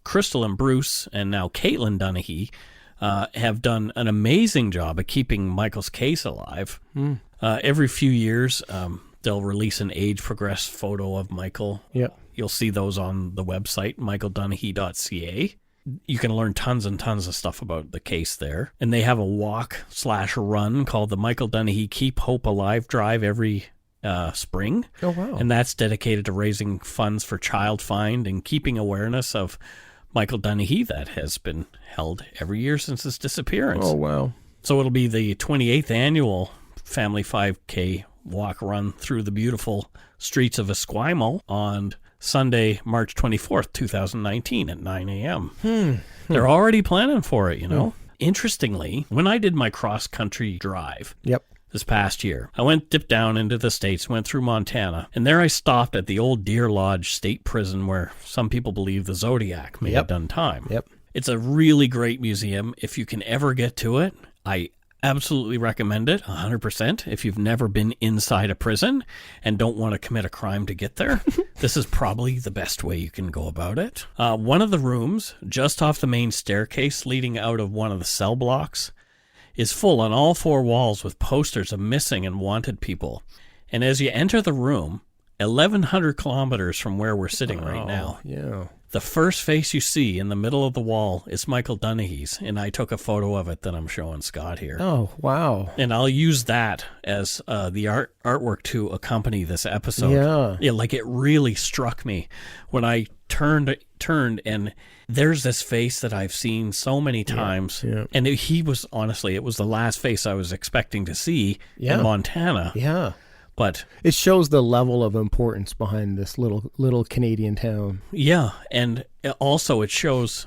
Crystal and Bruce, and now Caitlin Dunahee, have done an amazing job of keeping Michael's case alive. Every few years, they'll release an age-progressed photo of Michael. Yep. You'll see those on the website, michaeldunahee.ca. You can learn tons and tons of stuff about the case there. And they have a walk/run called the Michael Dunahee Keep Hope Alive Drive every spring. Oh, wow. And that's dedicated to raising funds for child find and keeping awareness of Michael Dunahee that has been held every year since his disappearance. Oh, wow. So it'll be the 28th annual Family 5K walk/run through the beautiful streets of Esquimalt on Sunday, March 24th, 2019 at 9 a.m. They're already planning for it, Interestingly, when I did my cross-country drive this past year, I dipped down into the States, went through Montana, and there I stopped at the old Deer Lodge State Prison where some people believe the Zodiac may have done time. Yep. It's a really great museum. If you can ever get to it, I absolutely recommend it, 100%. If you've never been inside a prison and don't want to commit a crime to get there, this is probably the best way you can go about it. One of the rooms, just off the main staircase leading out of one of the cell blocks, is full on all four walls with posters of missing and wanted people. And as you enter the room, 1,100 kilometers from where we're sitting right now, The first face you see in the middle of the wall is Michael Dunahee's, and I took a photo of it that I'm showing Scott here. Oh, wow. And I'll use that as the artwork to accompany this episode. Yeah, like it really struck me when I turned and there's this face that I've seen so many times. Yeah. And it was the last face I was expecting to see in Montana. Yeah. But it shows the level of importance behind this little Canadian town. Yeah, and also it shows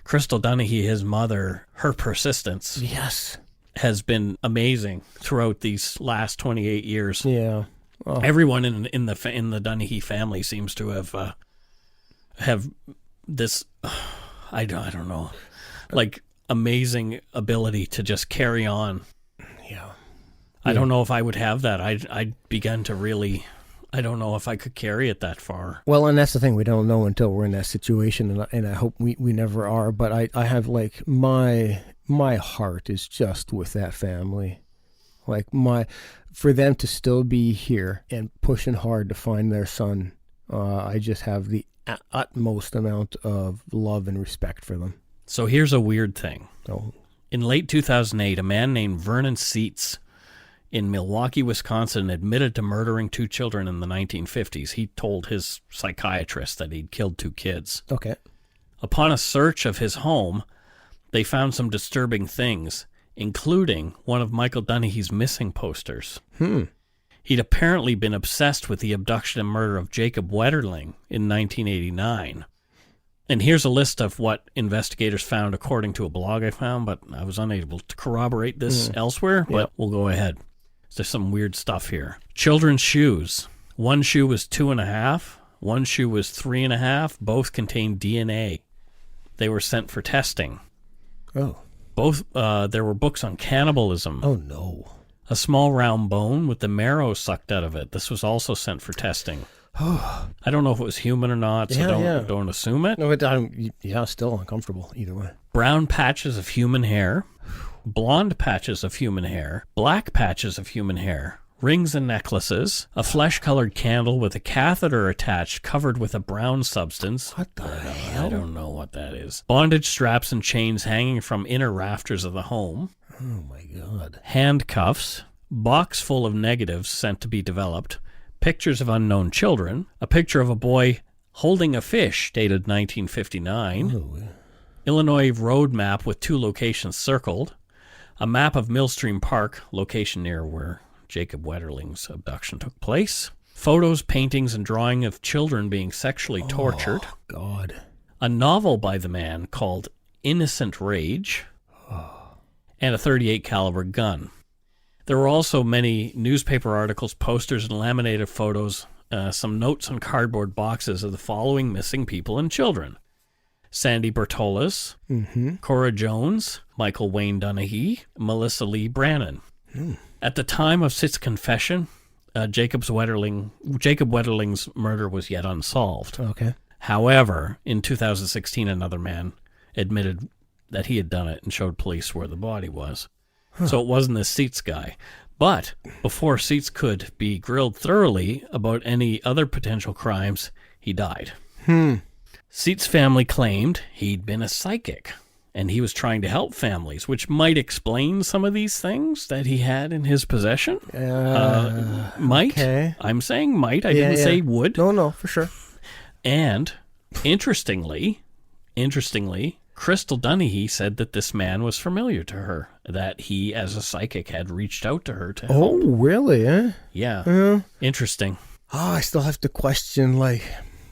Crystal Dunahee, his mother, her persistence. Yes. Has been amazing throughout these last 28 years. Yeah. Oh. Everyone in the Dunahee family seems to have this I don't know, like amazing ability to just carry on. Yeah. I don't know if I would have that. I'd begun to really, I don't know if I could carry it that far. Well, and that's the thing. We don't know until we're in that situation, and I hope we never are. But I have, like, my heart is just with that family. Like, for them to still be here and pushing hard to find their son, I just have the utmost amount of love and respect for them. So here's a weird thing. Oh. In late 2008, a man named Vernon Seitz in Milwaukee, Wisconsin, admitted to murdering 2 children in the 1950s. He told his psychiatrist that he'd killed 2 kids. Okay. Upon a search of his home, they found some disturbing things, including one of Michael Dunahee's missing posters. He'd apparently been obsessed with the abduction and murder of Jacob Wetterling in 1989. And here's a list of what investigators found according to a blog I found, but I was unable to corroborate this elsewhere, but we'll go ahead. There's some weird stuff here. Children's shoes. 1 shoe was 2.5. 1 shoe was 3.5. Both contained DNA. They were sent for testing. Oh. Both. There were books on cannibalism. Oh, no. A small round bone with the marrow sucked out of it. This was also sent for testing. I don't know if it was human or not, so don't assume it. No, still uncomfortable either way. Brown patches of human hair, blonde patches of human hair, black patches of human hair, rings and necklaces, a flesh-colored candle with a catheter attached covered with a brown substance. What the hell? I don't know what that is. Bondage straps and chains hanging from inner rafters of the home. Oh, my God. Handcuffs, box full of negatives sent to be developed, pictures of unknown children, a picture of a boy holding a fish dated 1959, Illinois road map with 2 locations circled, a map of Millstream Park, location near where Jacob Wetterling's abduction took place, photos, paintings, and drawing of children being sexually tortured. Oh, God. A novel by the man called Innocent Rage, and a .38 caliber gun. There were also many newspaper articles, posters, and laminated photos, some notes on cardboard boxes of the following missing people and children. Sandy Bertolas, Cora Jones, Michael Wayne Dunahee, Melissa Lee Brannon. At the time of Sitz's confession, Jacob Wetterling's murder was yet unsolved. Okay. However, in 2016, another man admitted that he had done it and showed police where the body was. So it wasn't the Seitz guy. But before Seitz could be grilled thoroughly about any other potential crimes, he died. Seitz's family claimed he'd been a psychic, and he was trying to help families, which might explain some of these things that he had in his possession. Might. Okay. I'm saying might. I didn't say would. No, for sure. And interestingly, Crystal Dunahee said that this man was familiar to her, that he, as a psychic, had reached out to her to help. Oh, really? Eh? Yeah. Interesting. I still have to question, like,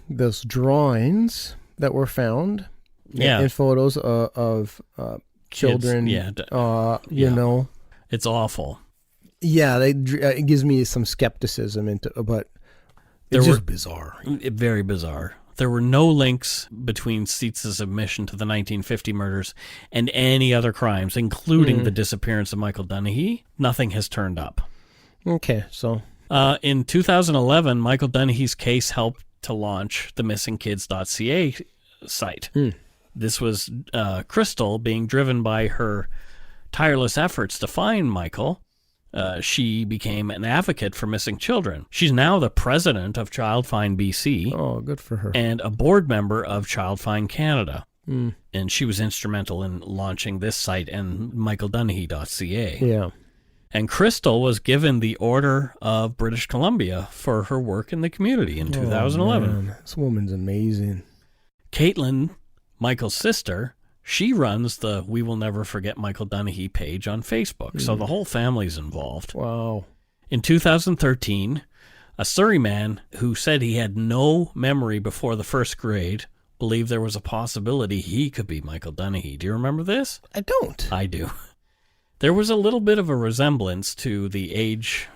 those drawings that were found in photos of children. Kids, you know. It's awful. Yeah, it gives me some skepticism but it's just bizarre. Very bizarre. There were no links between Seitz's admission to the 1950 murders and any other crimes, including the disappearance of Michael Dunahee. Nothing has turned up. Okay, so... in 2011, Michael Dunahee's case helped to launch the missingkids.ca site. This was Crystal being driven by her tireless efforts to find Michael, she became an advocate for missing children. She's now the president of Child Find BC. Oh, good for her. And a board member of Child Find Canada. Mm. And she was instrumental in launching this site and michaeldunahee.ca. Yeah. And Crystal was given the Order of British Columbia for her work in the community in 2011. Man. This woman's amazing. Caitlin, Michael's sister, she runs the We Will Never Forget Michael Dunahee page on Facebook. So the whole family's involved. Wow. In 2013, a Surrey man who said he had no memory before the first grade believed there was a possibility he could be Michael Dunahee. Do you remember this? I don't. I do. There was a little bit of a resemblance to the age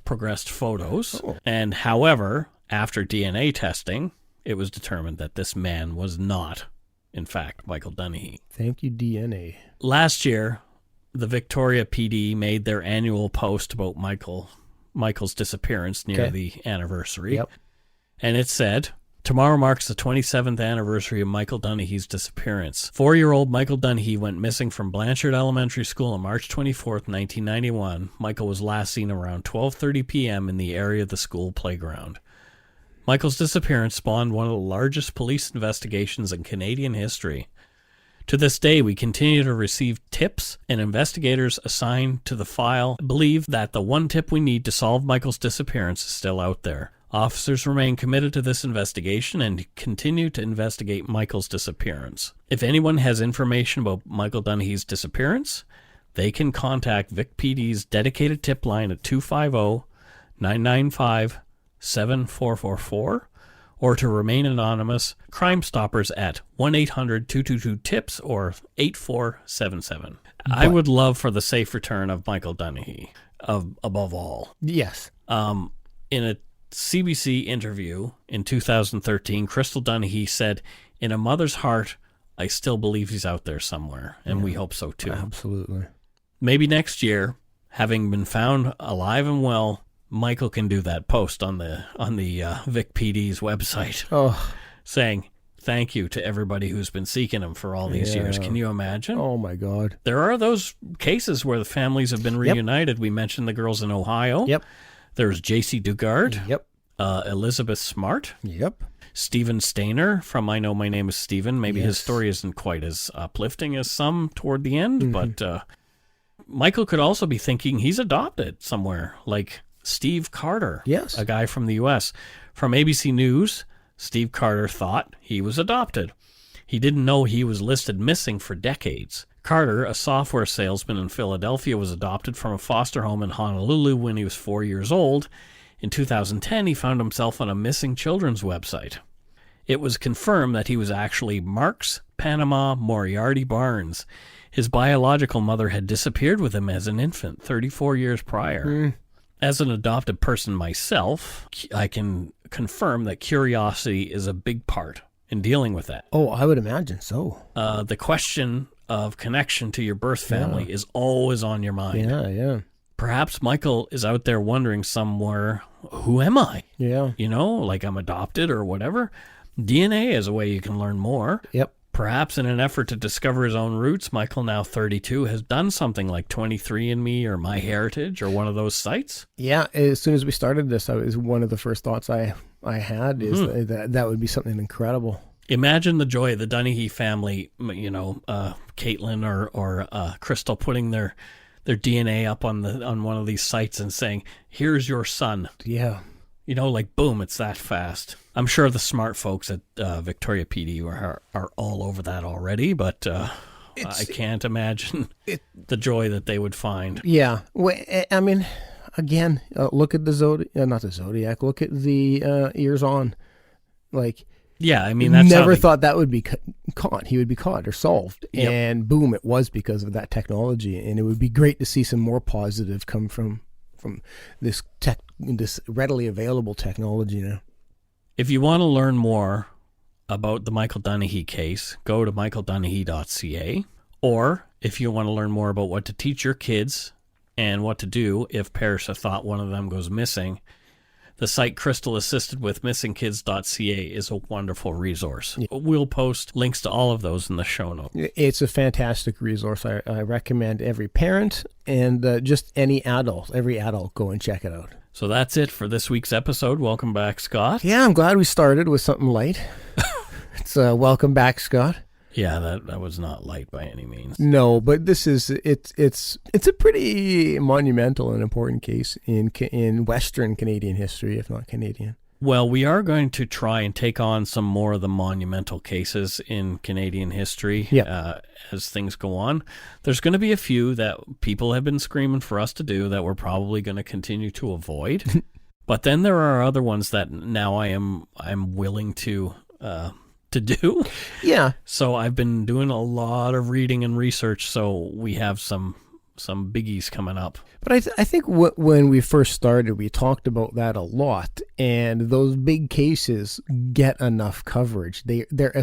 progressed photos. Oh. And however, after DNA testing, it was determined that this man was not, in fact, Michael Dunahee. Thank you, DNA. Last year, the Victoria PD made their annual post about Michael's disappearance near the anniversary. Yep. And it said, tomorrow marks the 27th anniversary of Michael Dunahee's disappearance. 4-year-old Michael Dunahee went missing from Blanchard Elementary School on March 24th, 1991. Michael was last seen around 12:30 p.m. in the area of the school playground. Michael's disappearance spawned one of the largest police investigations in Canadian history. To this day, we continue to receive tips, and investigators assigned to the file believe that the one tip we need to solve Michael's disappearance is still out there. Officers remain committed to this investigation and continue to investigate Michael's disappearance. If anyone has information about Michael Dunahee's disappearance, they can contact Vic PD's dedicated tip line at 250-995-7444, or to remain anonymous, Crime Stoppers at 1-800-222-TIPS or 8477. I would love for the safe return of Michael Dunahee, above all. Yes. In a CBC interview in 2013, Crystal Dunahee said, "In a mother's heart, I still believe he's out there somewhere," and we hope so too. Absolutely. Maybe next year, having been found alive and well, Michael can do that post on the Vic PD's website, saying thank you to everybody who's been seeking him for all these years. Can you imagine? Oh my God! There are those cases where the families have been reunited. We mentioned the girls in Ohio. Yep. There's J.C. Dugard. Yep. Elizabeth Smart. Yep. Stephen Stainer from I Know My Name is Stephen. Maybe his story isn't quite as uplifting as some toward the end, but Michael could also be thinking he's adopted somewhere, like Steve Carter, a guy from the U.S. From ABC News, Steve Carter thought he was adopted. He didn't know he was listed missing for decades. Carter, a software salesman in Philadelphia, was adopted from a foster home in Honolulu when he was 4 years old. In 2010, he found himself on a missing children's website. It was confirmed that he was actually Mark's Panama Moriarty Barnes. His biological mother had disappeared with him as an infant 34 years prior. As an adopted person myself, I can confirm that curiosity is a big part in dealing with that. Oh, I would imagine so. The question of connection to your birth family is always on your mind. Yeah. Perhaps Michael is out there wondering somewhere, who am I? Yeah. You know, like I'm adopted or whatever. DNA is a way you can learn more. Yep. Perhaps in an effort to discover his own roots, Michael, now 32, has done something like 23andMe or MyHeritage or one of those sites. Yeah, as soon as we started this, it was one of the first thoughts I had is that would be something incredible. Imagine the joy of the Dunahee family, you know, Caitlin or Crystal putting their DNA up on one of these sites and saying, "Here's your son." Yeah. You know, like, boom, it's that fast. I'm sure the smart folks at Victoria PD are all over that already, but I can't imagine the joy that they would find. Yeah. Well, I mean, again, look at the Zodiac, not the Zodiac, look at the Ears On. Like, yeah, I mean, that's never thought that would be caught. He would be caught or solved. Yep. And boom, it was because of that technology. And it would be great to see some more positive come from this readily available technology now. If you want to learn more about the Michael Dunahee case, go to michaeldunahee.ca. Or if you want to learn more about what to teach your kids and what to do if parents have thought one of them goes missing, The site crystalassistedwithmissingkids.ca is a wonderful resource. Yeah. We'll post links to all of those in the show notes. It's a fantastic resource. I recommend every parent and just every adult go and check it out. So that's it for this week's episode. Welcome back, Scott. Yeah, I'm glad we started with something light. It's welcome back, Scott. Yeah, that was not light by any means. No, but this is it's a pretty monumental and important case in Western Canadian history, if not Canadian. Well, we are going to try and take on some more of the monumental cases in Canadian history as things go on. There's going to be a few that people have been screaming for us to do that we're probably going to continue to avoid. But then there are other ones that now I'm willing to do. Yeah. So I've been doing a lot of reading and research, so we have some biggies coming up. But I think when we first started, we talked about that a lot, and those big cases get enough coverage.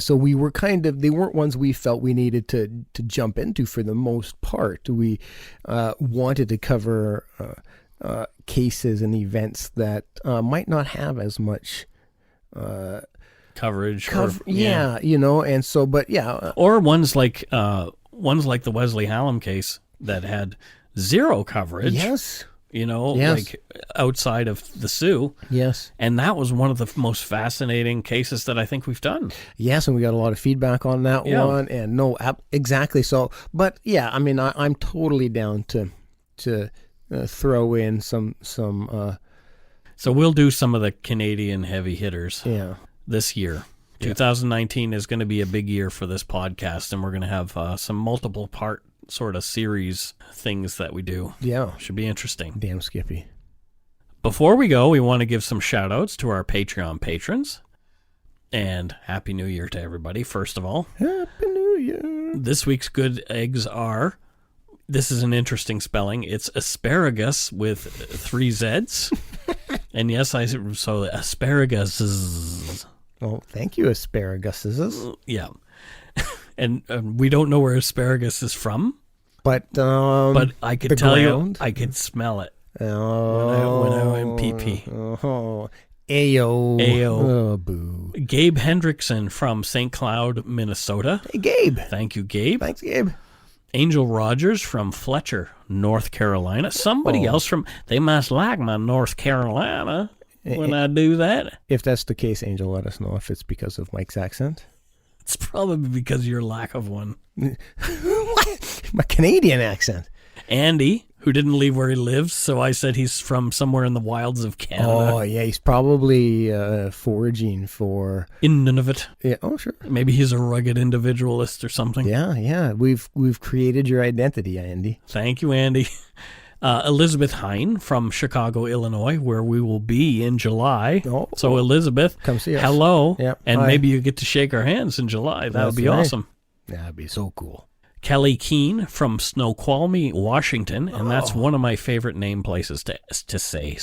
So we were they weren't ones we felt we needed to jump into for the most part. We wanted to cover cases and events that might not have as much coverage. And so, but yeah. Or ones like the Wesley Hallam case that had zero coverage. Yes. Like outside of the Sioux. Yes. And that was one of the most fascinating cases that I think we've done. Yes, and we got a lot of feedback on that one. And exactly so. But yeah, I mean, I'm totally down to throw in some. So we'll do some of the Canadian heavy hitters. Yeah. This year. 2019 is going to be a big year for this podcast, and we're going to have some multiple part sort of series things that we do. Yeah. Should be interesting. Damn Skippy. Before we go, we want to give some shout outs to our Patreon patrons. And Happy New Year to everybody, first of all. Happy New Year. This week's good eggs are, this is an interesting spelling, it's asparagus with 3 Z's. And yes, so asparagus. Oh, thank you, asparaguses. Yeah. And we don't know where asparagus is from. But I could tell you, I could smell it. Oh. When I went pee-pee. Oh. Ayo. Ayo. Oh, boo. Gabe Hendrickson from St. Cloud, Minnesota. Hey, Gabe. Thank you, Gabe. Thanks, Gabe. Angel Rogers from Fletcher, North Carolina. Somebody else from, they must like my North Carolina when I do that. If that's the case, Angel, let us know if it's because of Mike's accent. It's probably because of your lack of one. What? My Canadian accent. Andy, who didn't leave where he lives, so I said he's from somewhere in the wilds of Canada. Oh, yeah, he's probably foraging for... In Nunavut. Yeah, oh, sure. Maybe he's a rugged individualist or something. Yeah. We've created your identity, Andy. Thank you, Andy. Elizabeth Hine from Chicago, Illinois, where we will be in July. Oh, so, Elizabeth, come see us. Hello. Yep. And Hi. maybe you get to shake our hands in July. That would be awesome. That'd be so cool. Kelly Keene from Snoqualmie, Washington, and that's one of my favorite name places to say.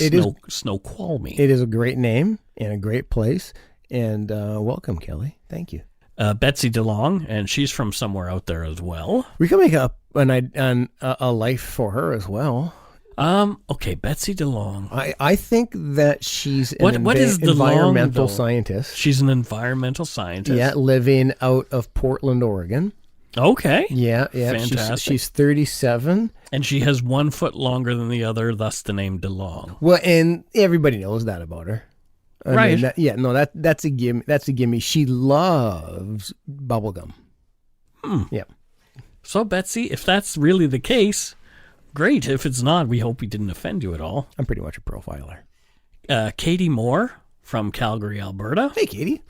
Snoqualmie. It is a great name and a great place. And welcome, Kelly. Thank you. Betsy DeLong, and she's from somewhere out there as well. We can make up a life for her as well. Okay, Betsy DeLong. I think that she's an what is environmental scientist. She's an environmental scientist. Yeah, living out of Portland, Oregon. Okay. Yeah. Fantastic. She's 37. And she has 1 foot longer than the other, thus the name DeLong. Well, and everybody knows that about her. Right. I mean, that's a gimme. That's a gimme. She loves bubblegum. Yeah. So, Betsy, if that's really the case, great. If it's not, we hope we didn't offend you at all. I'm pretty much a profiler. Katie Moore from Calgary, Alberta. Hey, Katie.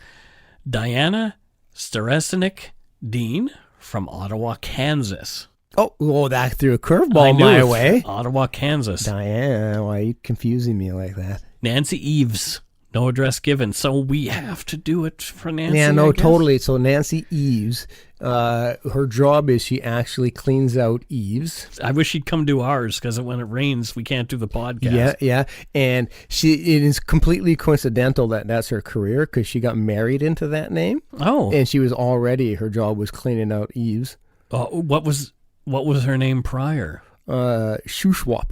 Diana Staresnik Dean from Ottawa, Kansas. Oh, that threw a curveball my way. Ottawa, Kansas. Diana, why are you confusing me like that? Nancy Eves. No address given. So we have to do it for Nancy. Yeah, no, totally. So Nancy Eves, her job is she actually cleans out eaves. I wish she'd come do ours because when it rains, we can't do the podcast. Yeah. And it is completely coincidental that that's her career because she got married into that name. Oh. And her job was cleaning out eaves. What was her name prior? Shuswap.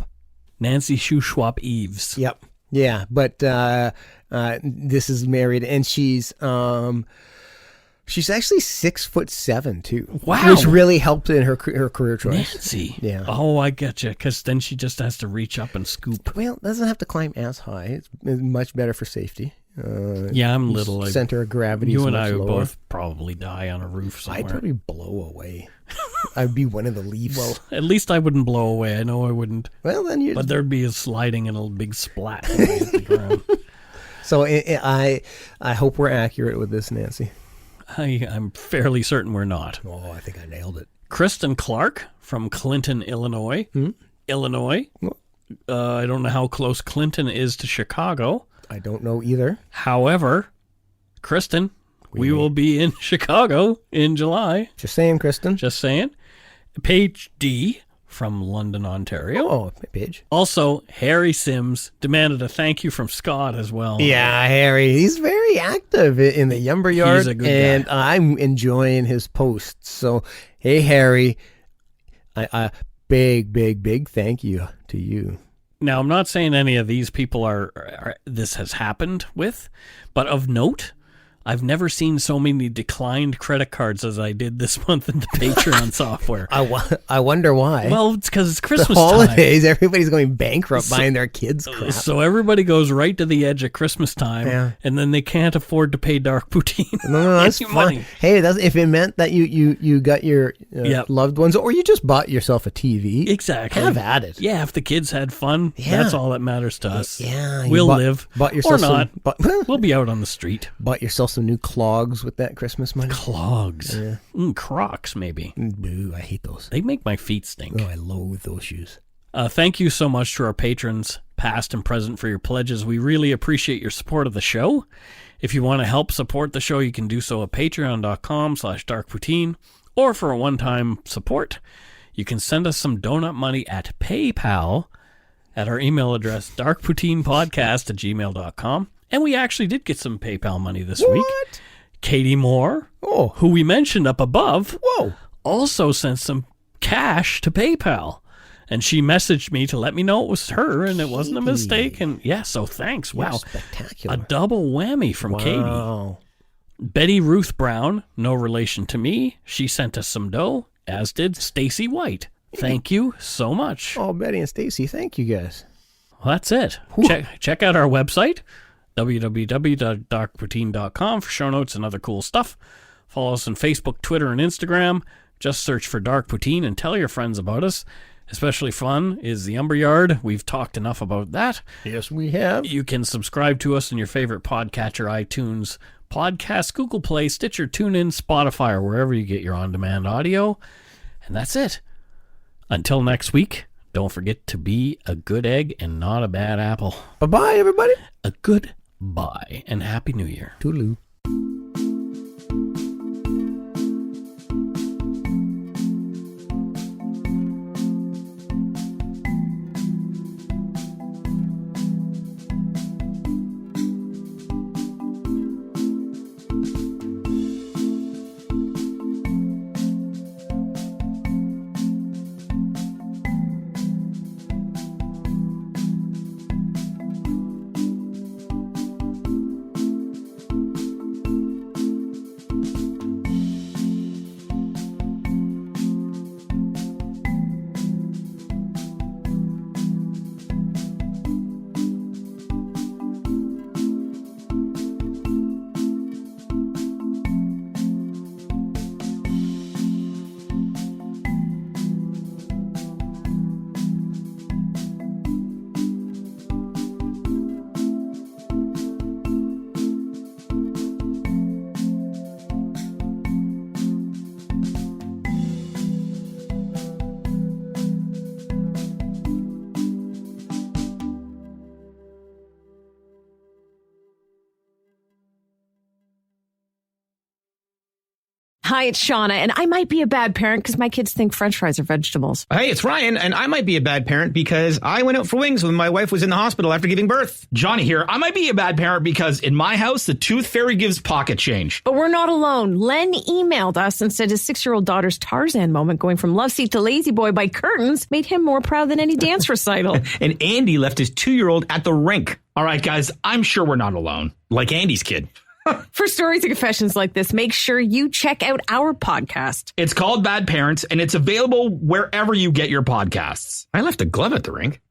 Nancy Shuswap Eves. Yep. Yeah, but this is married, and she's actually 6'7" too. Wow, which really helped in her career choice. Nancy. Yeah. Oh, I get you. Because then she just has to reach up and scoop. Well, doesn't have to climb as high. It's much better for safety. Yeah, I'm little. Center of gravity. You and I would both probably die on a roof somewhere. I'd probably blow away. I'd be one of the leaves. Well, at least I wouldn't blow away. I know I wouldn't. Well, then you. But there'd be a sliding and a big splat when I hit the ground. So I hope we're accurate with this, Nancy. I'm fairly certain we're not. Oh, I think I nailed it. Kristen Clark from Clinton, Illinois. Illinois. I don't know how close Clinton is to Chicago. I don't know either. However, Kristen, we will be in Chicago in July. Just saying, Kristen. Just saying. Paige D. from London, Ontario. Oh, Paige. Also, Harry Sims demanded a thank you from Scott as well. Yeah, Harry. He's very active in the Yumber Yard. He's a good and guy. I'm enjoying his posts. So, hey, Harry, I big thank you to you. Now, I'm not saying any of these people are this has happened with, but of note, I've never seen so many declined credit cards as I did this month in the Patreon software. I wonder why. Well, it's because it's Christmas the holidays, time. Everybody's going bankrupt buying their kids crap. So everybody goes right to the edge at Christmas time, and then they can't afford to pay Dark Poutine. No, that's fine. Money. Hey, if it meant that you got your loved ones, or you just bought yourself a TV. Exactly. Have at it. Yeah, if the kids had fun, that's all that matters to us. Yeah. We'll live. Bought yourself or not. We'll be out on the street. Bought yourself some new clogs with that Christmas money. Clogs. Yeah. Crocs, maybe. Boo, I hate those. They make my feet stink. Oh, I loathe those shoes. Thank you so much to our patrons, past and present, for your pledges. We really appreciate your support of the show. If you want to help support the show, you can do so at patreon.com/darkpoutine, or for a one-time support, you can send us some donut money at PayPal at our email address, darkpoutinepodcast@gmail.com. And we actually did get some PayPal money this week. Katie Moore, who we mentioned up above, also sent some cash to PayPal. And she messaged me to let me know it was her and it wasn't a mistake. And so thanks. You're wow. Spectacular. A double whammy from Katie. Betty Ruth Brown, no relation to me. She sent us some dough, as did Stacy White. Thank you so much. Oh, Betty and Stacy, thank you guys. Well, that's it. Check out our website, www.darkpoutine.com, for show notes and other cool stuff. Follow us on Facebook, Twitter, and Instagram. Just search for Dark Poutine and tell your friends about us. Especially fun is the Umber Yard. We've talked enough about that. Yes, we have. You can subscribe to us in your favorite podcatcher, iTunes, Podcast, Google Play, Stitcher, TuneIn, Spotify, or wherever you get your on-demand audio. And that's it. Until next week, don't forget to be a good egg and not a bad apple. Bye-bye, everybody. A good bye, and Happy New Year. Toodaloo. Hi, it's Shauna, and I might be a bad parent because my kids think French fries are vegetables. Hey, it's Ryan, and I might be a bad parent because I went out for wings when my wife was in the hospital after giving birth. Johnny here. I might be a bad parent because in my house, the tooth fairy gives pocket change. But we're not alone. Len emailed us and said his 6-year-old daughter's Tarzan moment going from love seat to lazy boy by curtains made him more proud than any dance recital. And Andy left his 2-year-old at the rink. All right, guys, I'm sure we're not alone. Like Andy's kid. For stories and confessions like this, make sure you check out our podcast. It's called Bad Parents, and it's available wherever you get your podcasts. I left a glove at the rink.